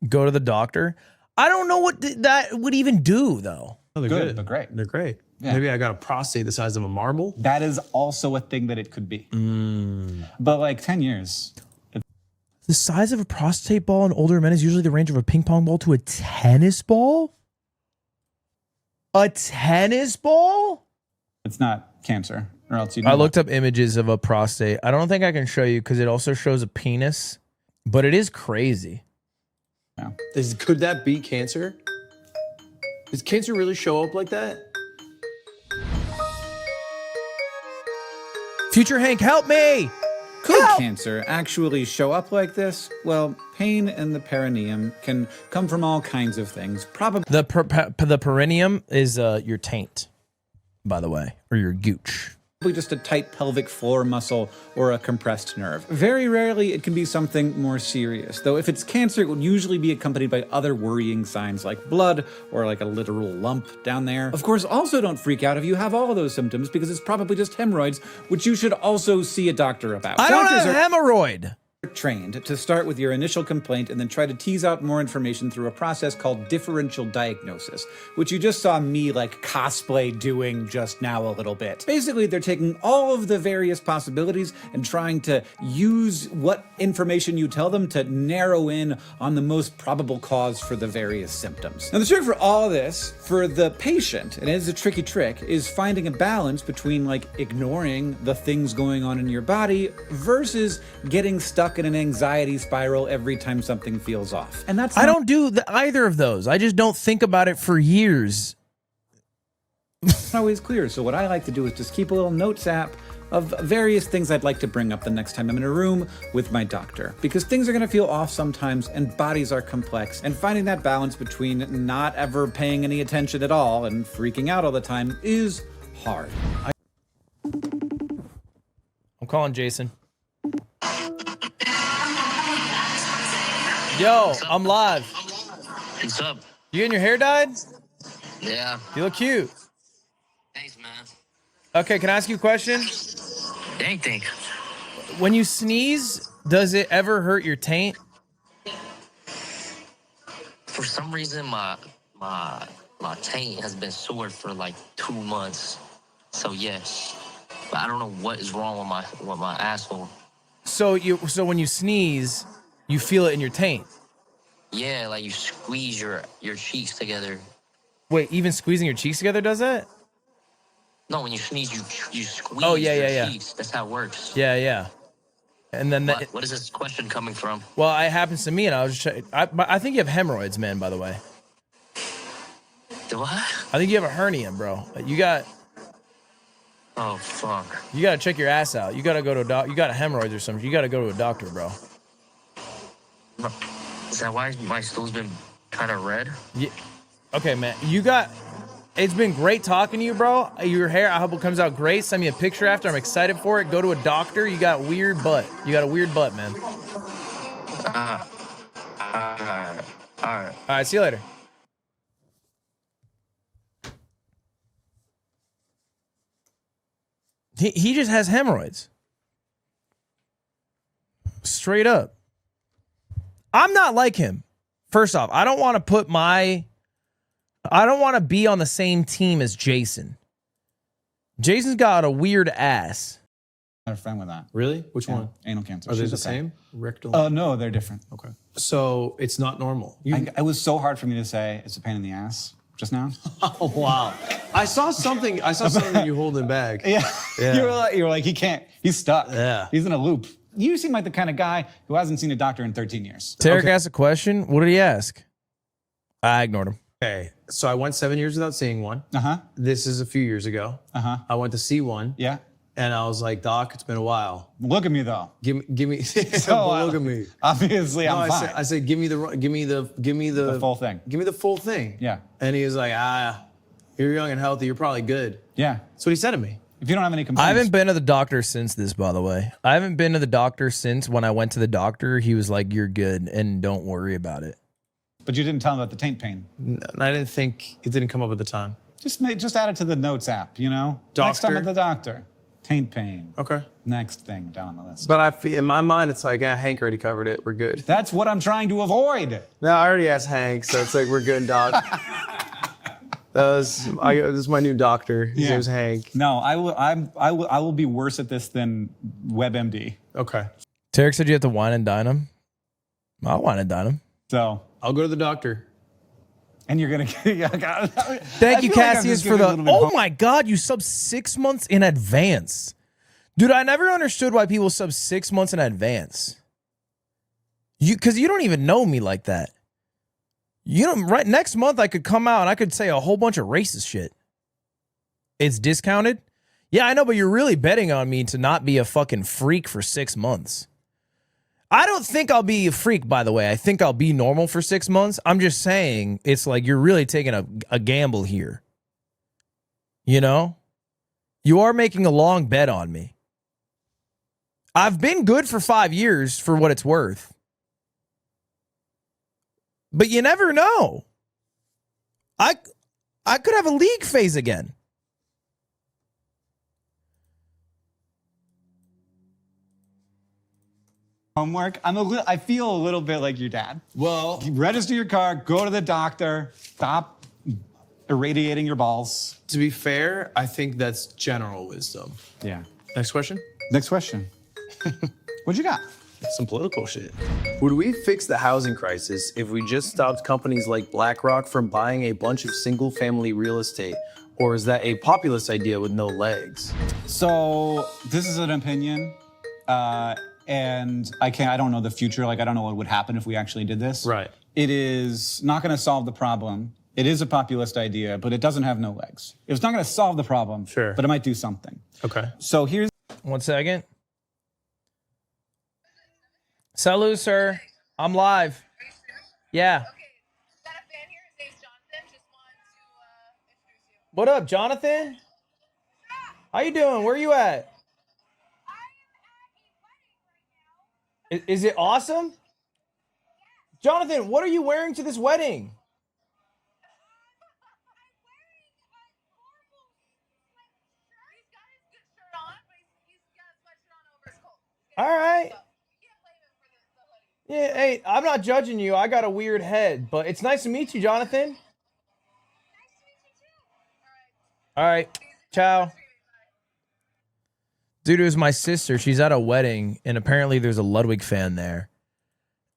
Go to the doctor? I don't know what that would even do, though. Oh, they're good. They're great. They're great. Yeah. Maybe I got a prostate the size of a marble. That is also a thing that it could be. But like 10 years. The size of a prostate ball in older men is usually the range of a ping pong ball to a tennis ball? A tennis ball? It's not cancer, or else you know. I looked up images of a prostate. I don't think I can show you because it also shows a penis, but it is crazy. Yeah. Could that be cancer? Does cancer really show up like that? Future Hank, help me! Could cancer actually show up like this? Well, pain in the perineum can come from all kinds of things. Probably the perineum is your taint, by the way, or your gooch. just a tight pelvic floor muscle or a compressed nerve. Very rarely it can be something more serious, though if it's cancer, it would usually be accompanied by other worrying signs like blood or like a literal lump down there. Of course, also don't freak out if you have all of those symptoms because it's probably just hemorrhoids, which you should also see a doctor about. I don't have hemorrhoid. Trained to start with your initial complaint and then try to tease out more information through a process called differential diagnosis, which you just saw me like cosplay doing just now a little bit. Basically, they're taking all of the various possibilities and trying to use what information you tell them to narrow in on the most probable cause for the various symptoms. Now, the trick for all this, for the patient, and it is a tricky trick, is finding a balance between like ignoring the things going on in your body versus getting stuck in an anxiety spiral every time something feels off. And that's I don't do either of those. I just don't think about it for years. Not always clear. So what I like to do is just keep a little notes app of various things I'd like to bring up the next time I'm in a room with my doctor. Because things are going to feel off sometimes and bodies are complex. And finding that balance between not ever paying any attention at all and freaking out all the time is hard. I'm calling Jason. Yo, I'm live. What's up? You getting your hair dyed? Yeah. You look cute. Thanks, man. Okay, can I ask you a question? Anything. When you sneeze, does it ever hurt your taint? For some reason, my taint has been sore for like 2 months. So yes, but I don't know what is wrong with my asshole. So when you sneeze, you feel it in your taint. Yeah, like you squeeze your cheeks together. Wait, even squeezing your cheeks together does that? No, when you sneeze, you squeeze your cheeks. That's how it works. Yeah. And then what is this question coming from? Well, it happens to me, and I was just I think you have hemorrhoids, man. By the way. Do I? I think you have a hernia, bro. You got. Oh fuck. You gotta check your ass out. You gotta go to a doc. You got a hemorrhoids or something. You gotta go to a doctor, bro. Is that why my stool's been kind of red? Yeah. Okay, man. It's been great talking to you, bro. Your hair, I hope it comes out great. Send me a picture after. I'm excited for it. Go to a doctor. You got weird butt. You got a weird butt, man. All right. See you later. He just has hemorrhoids. Straight up. I'm not like him. First off, I don't want to be on the same team as Jason. Jason's got a weird ass. I have a friend with that. Really? Which one? Anal cancer. Are they She's the okay. same? Rectal? No, they're different. Okay. So it's not normal. It was so hard for me to say it's a pain in the ass just now. Oh, wow. I saw something you holding back. Yeah. You were like, he can't. He's stuck. Yeah. He's in a loop. You seem like the kind of guy who hasn't seen a doctor in 13 years. Tarek asked a question. What did he ask? I ignored him. Okay. So I went 7 years without seeing one. Uh-huh. This is a few years ago. Uh-huh. I went to see one. Yeah. And I was like, Doc, it's been a while. Look at me though. Give me. So, look at me. Obviously, I'm fine. I said, give me the full thing. Give me the full thing. Yeah. And he was like, you're young and healthy. You're probably good. Yeah. That's what he said to me. If you don't have any complaints. I haven't been to the doctor since this, by the way. I haven't been to the doctor since when I went to the doctor. He was like, you're good and don't worry about it. But you didn't tell him about the taint pain. I didn't think it didn't come up at the time. Just add it to the notes app, you know? Doctor. Next time at the doctor. Taint pain. Okay. Next thing down on the list. But in my mind, it's like, Hank already covered it. We're good. That's what I'm trying to avoid. No, I already asked Hank, so it's like, we're good, Doc. This is my new doctor. His name's Hank. No, I will be worse at this than WebMD. Okay. Tarek said you have to wine and dine him. I'll wine and dine him. So I'll go to the doctor. And you're gonna Thank you, Cassius, for the my god, you sub 6 months in advance. Dude, I never understood why people sub 6 months in advance. Because you don't even know me like that. You know, right next month I could come out and I could say a whole bunch of racist shit. It's discounted? Yeah, I know, but you're really betting on me to not be a fucking freak for 6 months. I don't think I'll be a freak, by the way. I think I'll be normal for 6 months. I'm just saying it's like you're really taking a gamble here. You know? You are making a long bet on me. I've been good for 5 years for what it's worth. But you never know. I could have a league phase again. Homework. I feel a little bit like your dad. Well, you register your car, go to the doctor, stop irradiating your balls. To be fair, I think that's general wisdom. Yeah. Next question. Next question. What you got? Some political shit. Would we fix the housing crisis if we just stopped companies like BlackRock from buying a bunch of single-family real estate? Or is that a populist idea with no legs? So this is an opinion. And I don't know the future. Like, I don't know what would happen if we actually did this. Right. It is not going to solve the problem. It is a populist idea, but it doesn't have no legs. It's not going to solve the problem. Sure. But it might do something. Okay. So here's... 1 second. Salut, sir. I'm live. Yeah. What up, Jonathan? How you doing? Where you at? Is it awesome? Jonathan, what are you wearing to this wedding? All right. Yeah, hey, I'm not judging you. I got a weird head, but it's nice to meet you, Jonathan. All right. Ciao. Dude, it was my sister. She's at a wedding, and apparently there's a Ludwig fan there.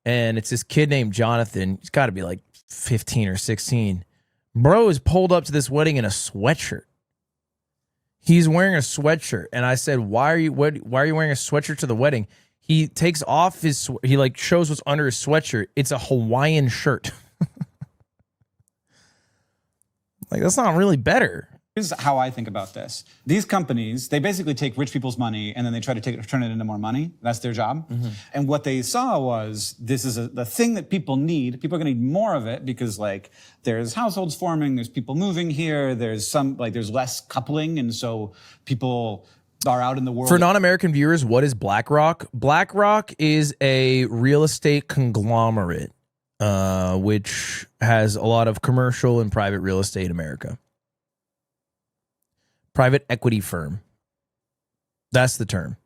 And it's this kid named Jonathan. He's got to be like 15 or 16. Bro is pulled up to this wedding in a sweatshirt. He's wearing a sweatshirt. And I said, why are you wearing a sweatshirt to the wedding? He takes off he like shows what's under his sweatshirt. It's a Hawaiian shirt. Like, that's not really better. Here's how I think about this. These companies, they basically take rich people's money and then they try to turn it into more money. That's their job. Mm-hmm. And what they saw was, this is the thing that people need. People are gonna need more of it because, like, there's households forming, there's people moving here, there's less coupling, and so people are out in the world. For non-American viewers, what is BlackRock? BlackRock is a real estate conglomerate, which has a lot of commercial and private real estate in America. Private equity firm. That's the term.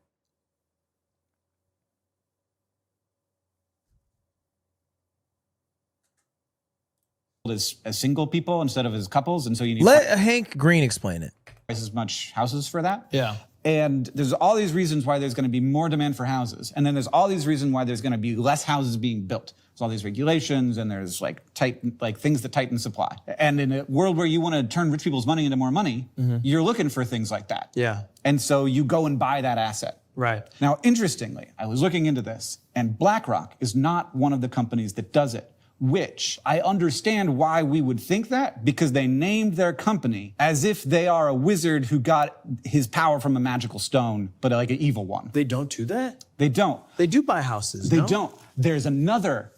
As single people instead of as couples, and so you need Let Hank Green explain it. twice as much houses for that. Yeah. And there's all these reasons why there's going to be more demand for houses, and then there's all these reasons why there's going to be less houses being built. There's all these regulations, and there's like things that tighten supply. And in a world where you want to turn rich people's money into more money, you're looking for things like that. Yeah. And so you go and buy that asset. Right. Now, interestingly, I was looking into this, and BlackRock is not one of the companies that does it. Which I understand why we would think that, because they named their company as if they are a wizard who got his power from a magical stone, but like an evil one. They don't do that? They don't. They do buy houses, They no? don't. There's another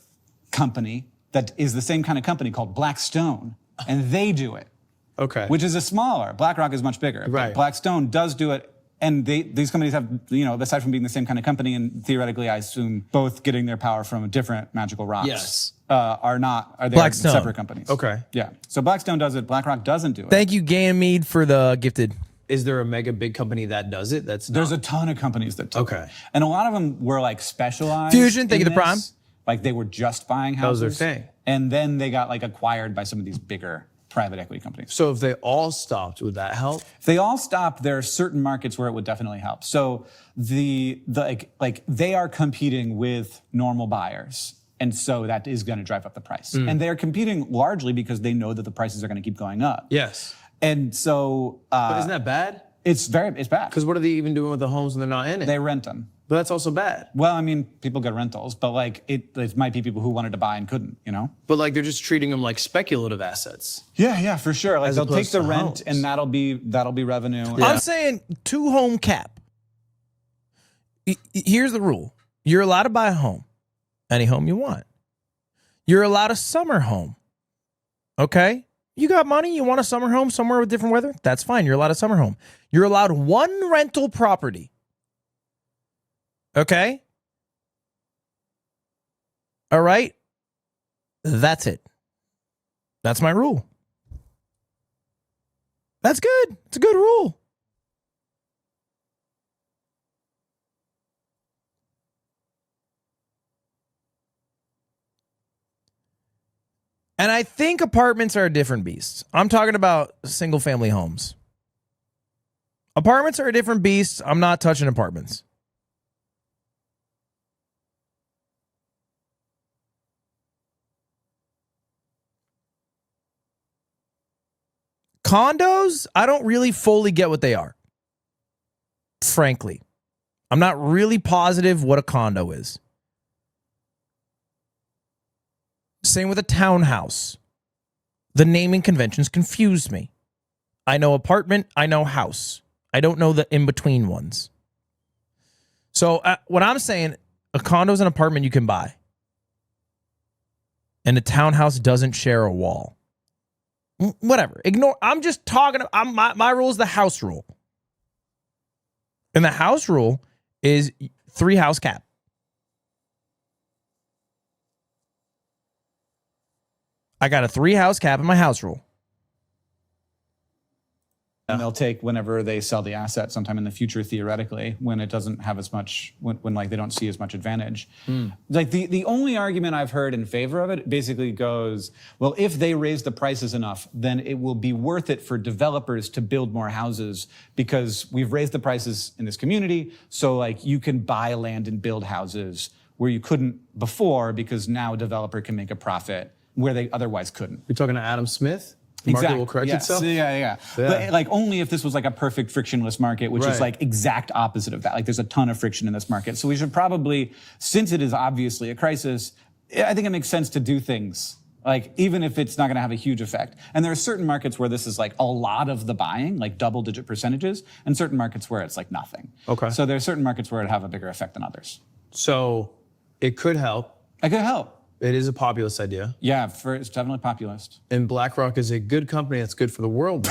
company that is the same kind of company called Blackstone, and they do it. Okay. Which is a smaller. BlackRock is much bigger. Right. Blackstone does do it. And these companies have, aside from being the same kind of company, and theoretically, I assume both getting their power from different magical rocks, Yes. are they Blackstone. separate companies. Okay. Yeah. So Blackstone does it. BlackRock doesn't do it. Thank you, Ganymede, for the gifted. Is there a mega big company that does it? There's a ton of companies that do it. Okay. And a lot of them were like specialized. Fusion, thank you, in The Prime. this. Like they were just buying That was houses. their thing. And then they got like acquired by some of these bigger private equity companies. So if they all stopped, would that help? If they all stop, there are certain markets where it would definitely help. So they are competing with normal buyers. And so that is going to drive up the price. And they're competing largely because they know that the prices are going to keep going up. Yes. And so But isn't that bad? it's bad. Because what are they even doing with the homes when they're not in it? They rent them. But that's also bad. Well, I mean, people get rentals, but like it might be people who wanted to buy and couldn't, But like they're just treating them like speculative assets. Yeah, for sure. Like As they'll take opposed the to rent homes. and that'll be revenue. I'm saying 2-home cap. Here's the rule. You're allowed to buy a home, any home you want. You're allowed a summer home. Okay? You got money, you want a summer home somewhere with different weather? That's fine. You're allowed a summer home. You're allowed one rental property. Okay? All right? That's it. That's my rule. That's good. It's a good rule. And I think apartments are a different beast. I'm talking about single family homes. Apartments are a different beast. I'm not touching apartments. Condos, I don't really fully get what they are. Frankly, I'm not really positive what a condo is. Same with a townhouse. The naming conventions confuse me. I know apartment, I know house. I don't know the in-between ones. So what I'm saying, a condo is an apartment you can buy. And a townhouse doesn't share a wall. Whatever. Ignore. I'm just talking. My rule is the house rule. And the house rule is 3-house cap. I got a 3-house cap in my house rule. And they'll take whenever they sell the asset sometime in the future, theoretically, when it doesn't have as much, when like they don't see as much advantage. Like the only argument I've heard in favor of it basically goes, well, if they raise the prices enough, then it will be worth it for developers to build more houses because we've raised the prices in this community. So like you can buy land and build houses where you couldn't before because now a developer can make a profit where they otherwise couldn't. You're talking to Adam Smith? The market will correct itself? Yeah. But like only if this was like a perfect frictionless market, which is like exact opposite of that. Like there's a ton of friction in this market. So we should probably, since it is obviously a crisis, I think it makes sense to do things. Like even if it's not going to have a huge effect. And there are certain markets where this is like a lot of the buying, like double-digit percentages, and certain markets where it's like nothing. Okay. So there are certain markets where it'd have a bigger effect than others. So it could help. It could help. It is a populist idea. Yeah, it's definitely populist. And BlackRock is a good company that's good for the world.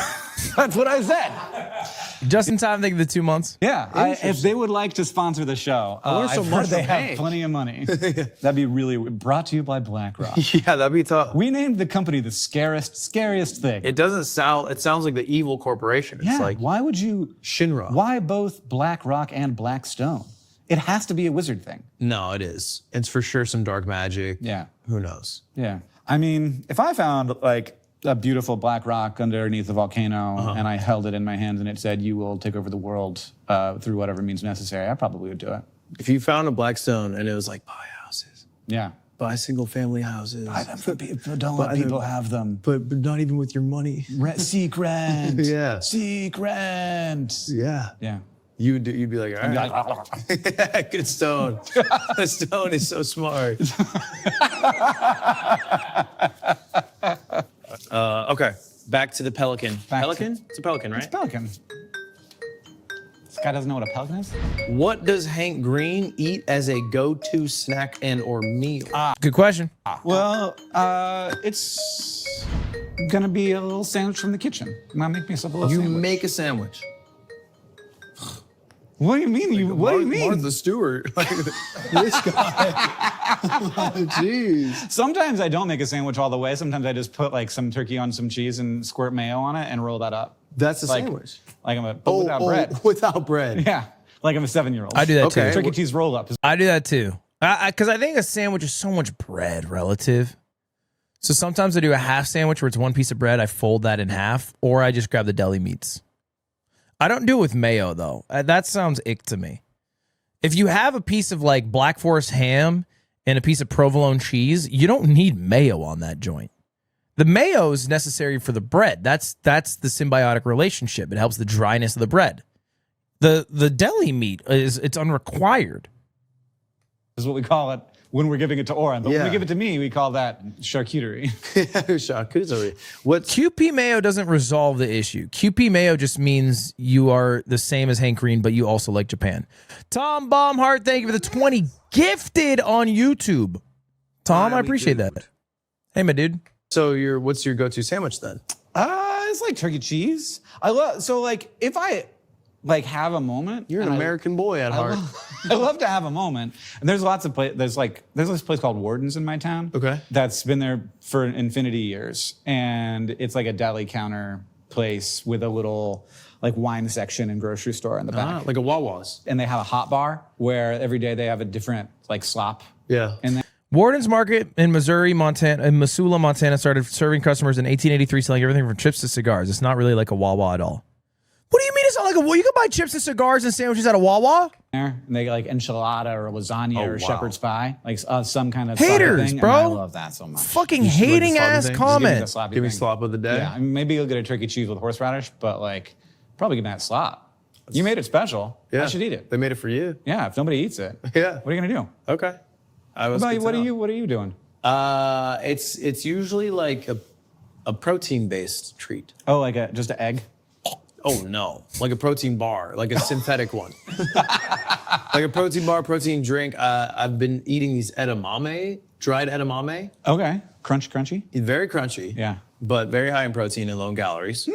That's what I said. Just in time, think of the 2 months. Yeah, if they would like to sponsor the show, I've heard they have plenty of money. That'd be really brought to you by BlackRock. Yeah, that'd be tough. We named the company the scariest thing. It doesn't sound. It sounds like the evil corporation. It's like why would you Shinra? Why both BlackRock and Blackstone? It has to be a wizard thing. No, it is. It's for sure some dark magic. Yeah. Who knows? Yeah. I mean, if I found like a beautiful black rock underneath a volcano and I held it in my hands and it said, "You will take over the world through whatever means necessary," I probably would do it. If you found a black stone and it was like, buy houses. Yeah. Buy single family houses. Buy them for people. Don't let people have them. But not even with your money. Seek rent. Yeah. Seek rent. Yeah. Yeah. You'd be like, all right. Good stone. The stone is so smart. Okay, back to the pelican. Pelican? It's a pelican, right? It's a pelican. This guy doesn't know what a pelican is? What does Hank Green eat as a go-to snack and or meal? Good question. Well, it's gonna be a little sandwich from the kitchen. I'm gonna make myself a little sandwich. You make a sandwich. What do you mean? What do you mean? Martha Stewart. Like, this guy. Jeez. Sometimes I don't make a sandwich all the way. Sometimes I just put like some turkey on some cheese and squirt mayo on it and roll that up. That's a sandwich. Like I'm without bread. Without bread. Yeah. Like I'm a 7-year-old. I do that too. Turkey cheese roll up. I do that too. Because I think a sandwich is so much bread relative. So sometimes I do a half sandwich where it's one piece of bread. I fold that in half, or I just grab the deli meats. I don't do it with mayo though. That sounds ick to me. If you have a piece of like Black Forest ham and a piece of provolone cheese, you don't need mayo on that joint. The mayo is necessary for the bread. That's the symbiotic relationship. It helps the dryness of the bread. The deli meat it's unrequired. Is what we call it when we're giving it to Oren. But when we give it to me, we call that charcuterie. Charcuterie. What QP mayo doesn't resolve the issue. QP mayo just means you are the same as Hank Green, but you also like Japan. Tom Baumhart, thank you for the 20 gifted on YouTube. Tom, I appreciate that. Hey, my dude. So what's your go-to sandwich then? It's like turkey cheese. If I like have a moment. You're an American boy at heart. I love to have a moment. And there's lots of places. There's this place called Warden's in my town. Okay. That's been there for infinity years. And it's like a deli counter place with a little like wine section and grocery store in the back. Like a Wawa's. And they have a hot bar where every day they have a different like slop. Yeah. And Warden's Market in Missouri, Montana, in Missoula, Montana started serving customers in 1883, selling everything from chips to cigars. It's not really like a Wawa at all. What do you mean it's not like a Wawa? You can buy chips and cigars and sandwiches at a Wawa? And they get like enchilada or lasagna or shepherd's pie, like some kind of haters, thing. bro. And I love that so much. Fucking hating ass comment. Give me slop of the day. Yeah, I mean, maybe you'll get a turkey cheese with horseradish, but like probably give me that slop. You made it special. Yeah. I should eat it. They made it for you. Yeah, if nobody eats it. Yeah. What are you gonna do? Okay. What are you doing? It's usually like a protein-based treat. Oh, like just an egg? Oh no, like a protein bar, like a synthetic one. Like a protein bar, protein drink. I've been eating these edamame, dried edamame. Okay, crunchy? Very crunchy. Yeah. But very high in protein and low in calories.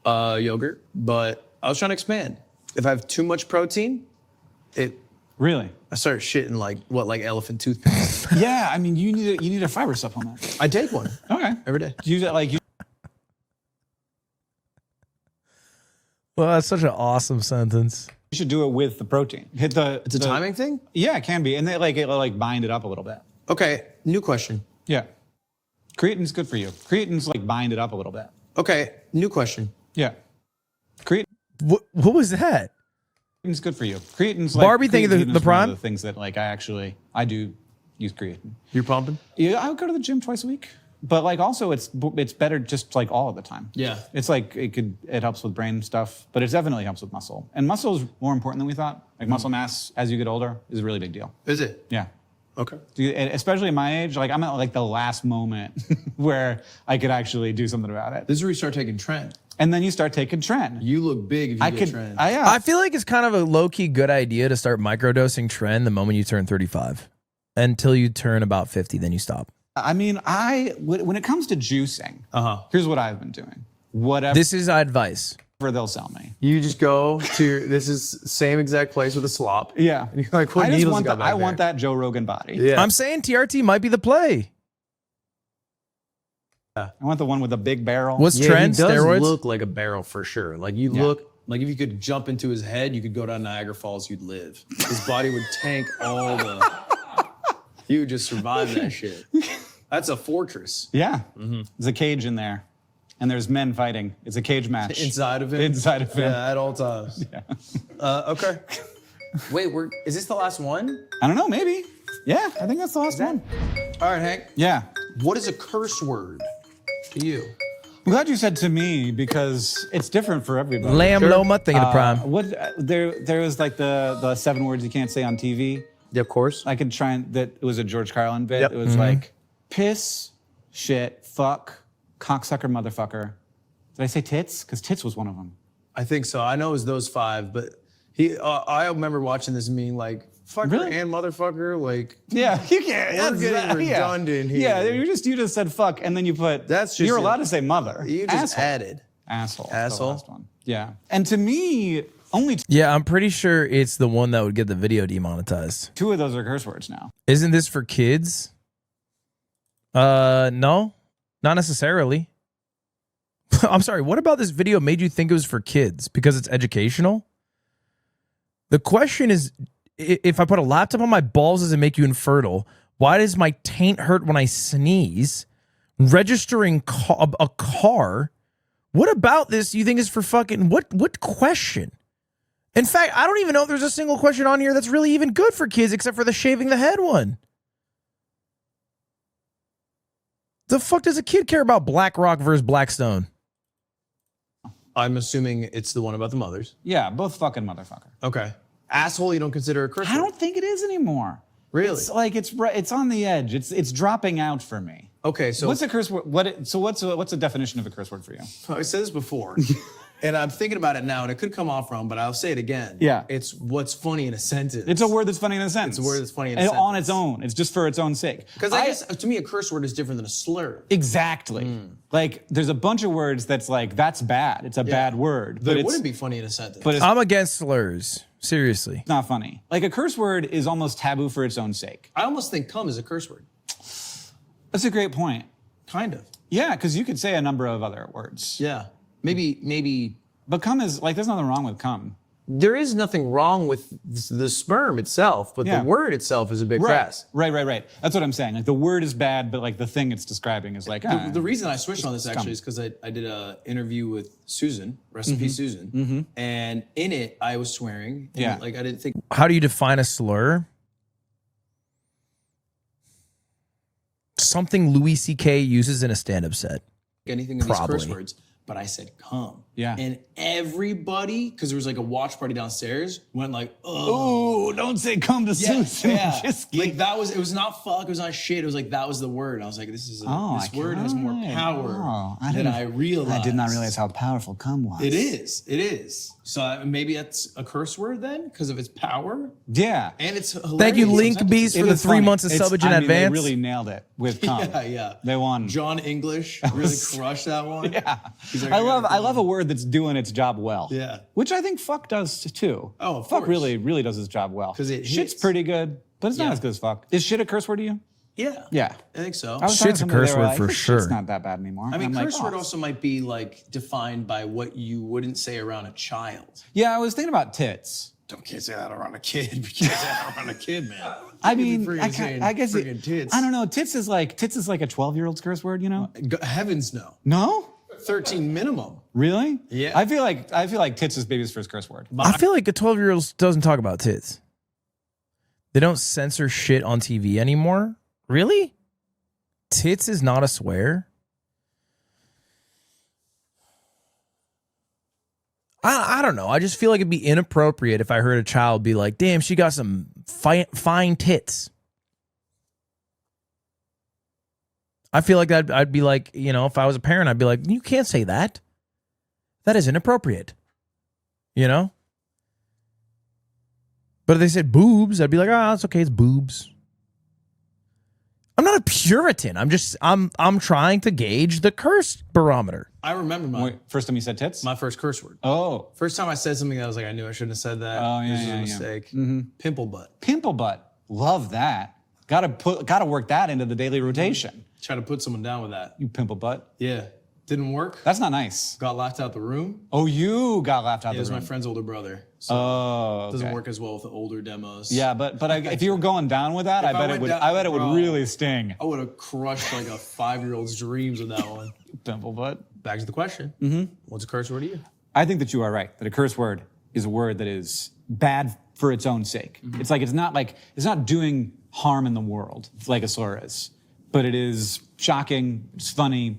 Yogurt, but I was trying to expand. If I have too much protein, Really? I start shitting like elephant toothpaste. Yeah, I mean you need a fiber supplement. I take one. Okay. Every day. Use it like you. Well, that's such an awesome sentence. You should do it with the protein. It's a timing thing? Yeah, it can be. And it'll bind it up a little bit. Okay, new question. Yeah. Creatine's good for you. Creatine's like bind it up a little bit. Okay, new question. Yeah. Creatine. What was that? Creatine's good for you. Creatine's like Barbie thinking the prime? One of the things that like I do use creatine. You're pumping? Yeah, I would go to the gym twice a week. But like also it's better just like all of the time. Yeah. It's like it helps with brain stuff, but it definitely helps with muscle. And muscle is more important than we thought. Like muscle mass as you get older is a really big deal. Is it? Yeah. Okay. And especially at my age, like I'm at like the last moment where I could actually do something about it. This is where you start taking Tren. And then you start taking Tren. You look big if you get Tren. I feel like it's kind of a low-key good idea to start microdosing Tren the moment you turn 35. Until you turn about 50, then you stop. I mean, when it comes to juicing, here's what I've been doing. Whatever. This is advice. they'll sell me. You just go to this is same exact place with a slop. Yeah. And you're like, what I just needles want you got I back want there? that Joe Rogan body. Yeah. I'm saying TRT might be the play. I want the one with the big barrel. What's Yeah, trend? he does Steroids? look like a barrel for sure. Like you look like if you could jump into his head, you could go down Niagara Falls, you'd live. His body would tank all the. You would just survive that shit. That's a fortress. Yeah. There's a cage in there. And there's men fighting. It's a cage match. Inside of him? Inside of him. Yeah, at all times. Yeah. Okay. Wait, is this the last one? I don't know, maybe. Yeah, I think that's the last one. All right, Hank. Yeah. What is a curse word to you? I'm glad you said to me because it's different for everybody. Lamb Loma, thinking of prime. There was like the 7 words you can't say on TV. Yeah, of course. I could try and it was a George Carlin bit. Yep. It was like piss, shit, fuck, cocksucker, motherfucker. Did I say tits? Because tits was one of them. I think so. I know it was those 5, but I remember watching this and being like, fucker Really? and motherfucker, like. Yeah, you can't. We're getting redundant here. Yeah, you just said fuck and then you put. That's just you're it. allowed to say mother. You just Asshole. added. Asshole. Asshole. The last one. Yeah. And to me, only Yeah, I'm pretty sure it's the one that would get the video demonetized. 2 of those are curse words now. Isn't this for kids? No, not necessarily. I'm sorry. What about this video made you think it was for kids? Because it's educational? The question is, if I put a laptop on my balls, does it make you infertile? Why does my taint hurt when I sneeze? Registering a car? What about this you think is for fucking, what question? In fact, I don't even know if there's a single question on here that's really even good for kids except for the shaving the head one. The fuck does a kid care about BlackRock versus Blackstone? I'm assuming it's the one about the mothers. Yeah, both fucking motherfucker. Okay. Asshole, you don't consider a curse word? I don't think it is anymore. Really? It's like it's on the edge. It's dropping out for me. Okay, so what's a curse word? What's a definition of a curse word for you? I said this before, and I'm thinking about it now, and it could come off wrong, but I'll say it again. Yeah. It's what's funny in a sentence. It's a word that's funny in a sentence. It's a word that's funny in a and sentence. on its own. It's just for its own sake. Because I guess, to me, a curse word is different than a slur. Exactly. Like, there's a bunch of words that's like, that's bad. It's a bad word. But it wouldn't be funny in a sentence. But I'm against slurs. Seriously. It's not funny. Like, a curse word is almost taboo for its own sake. I almost think cum is a curse word. That's a great point. Kind of. Yeah, because you could say a number of other words. Yeah. Maybe. But cum is, like, there's nothing wrong with cum. There is nothing wrong with the sperm itself, but the word itself is a bit crass. Right. That's what I'm saying. Like, the word is bad, but like the thing it's describing is like, The reason I switched on this actually is because I did an interview with Susan, rest in peace Susan, and in it I was swearing. And like I didn't think. How do you define a slur? Something Louis C.K. uses in a stand-up set. Anything in these curse Probably. words, but I said cum. Yeah. And everybody, because there was like a watch party downstairs, went like, oh. Oh, don't say cum to Susan. Yeah. Just Like it was not fuck, it was not shit, it was like that was the word. And I was like, this word has more power than I realized. I did not realize how powerful cum was. It is. So maybe that's a curse word then, because of its power. Yeah. And it's hilarious. Thank you, Link Beast, for It the is 3 funny. months of It's- subbage in I mean, advance. They really nailed it with cum. Yeah. They won. John English really crushed that one. Yeah. He's like, I love a word that's doing its job well. Yeah. Which I think fuck does too. Oh, of fuck course. really does its job well. 'Cause it shit's hits. pretty good, but it's not Yeah. as good as fuck. Is shit a curse word to you? Yeah. Yeah. I think so. I was talking Shit's to a somebody, curse they were word like, for "This sure." shit's not that bad anymore. I mean, And I'm curse like, word "Oh." also might be like defined by what you wouldn't say around a child. Yeah, I was thinking about tits. Can't say that around a kid. You can't say that around a kid, man. I You mean, can't be I freaking guess saying freaking tits. I don't know. Tits is like a 12-year-old's curse word, you know? Heavens no. No? 13 minimum. Really? Yeah. I feel like tits is baby's first curse word. I feel like a 12-year-old doesn't talk about tits. They don't censor shit on TV anymore. Really? Tits is not a swear? I don't know. I just feel like it'd be inappropriate if I heard a child be like, damn, she got some fine tits. I feel like I'd be like, you know, if I was a parent, I'd be like, you can't say that. That is inappropriate. You know? But if they said boobs, I'd be like, oh, it's okay, it's boobs. I'm not a Puritan. I'm trying to gauge the curse barometer. I remember my first time you said tits? My first curse word. Oh. First time I said something that I was like, I knew I shouldn't have said that. Oh, yeah, This is yeah, a yeah. mistake. Mm-hmm. Pimple butt. Pimple butt. Love that. Gotta work that into the daily rotation. Try to put someone down with that. You pimple butt. Yeah. Didn't work. That's not nice. Got laughed out the room. Oh, you got laughed out It the was room. my friend's older brother. So Oh, it doesn't okay. work as well with the older demos. Yeah, but if you were going down with that, If I bet went it would. down- I bet it would bro, really sting. I would have crushed like a 5-year-old's dreams with that one. Pimple butt. Back to the question. Mm-hmm. What's a curse word to you? I think that you are right. That a curse word is a word that is bad for its own sake. Mm-hmm. It's not doing harm in the world like a slur is, but it is shocking. It's funny,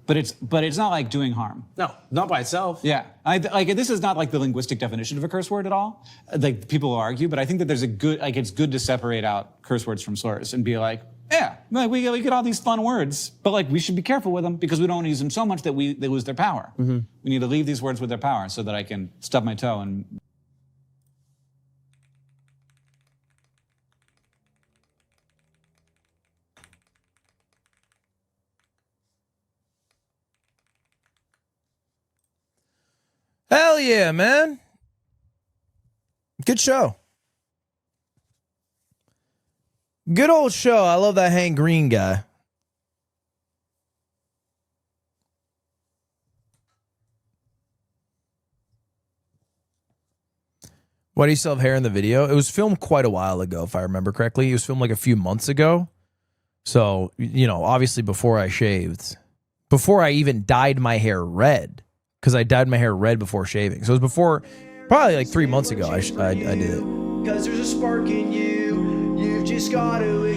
but it's not like doing harm. No, not by itself. Yeah, this is not like the linguistic definition of a curse word at all. Like people will argue, but I think that there's it's good to separate out curse words from slurs and be like, yeah, like we get all these fun words, but like we should be careful with them because we don't use them so much that they lose their power. Mm-hmm. We need to leave these words with their power so that I can stub my toe and. Hell yeah, man. Good show. Good old show. I love that Hank Green guy. Why do you still have hair in the video? It was filmed quite a while ago, if I remember correctly. It was filmed like a few months ago. So, you know, obviously before I shaved. Before I even dyed my hair red. Because I dyed my hair red before shaving. So it was before, probably like 3 months ago I did it. Because there's a spark in you. You've just got to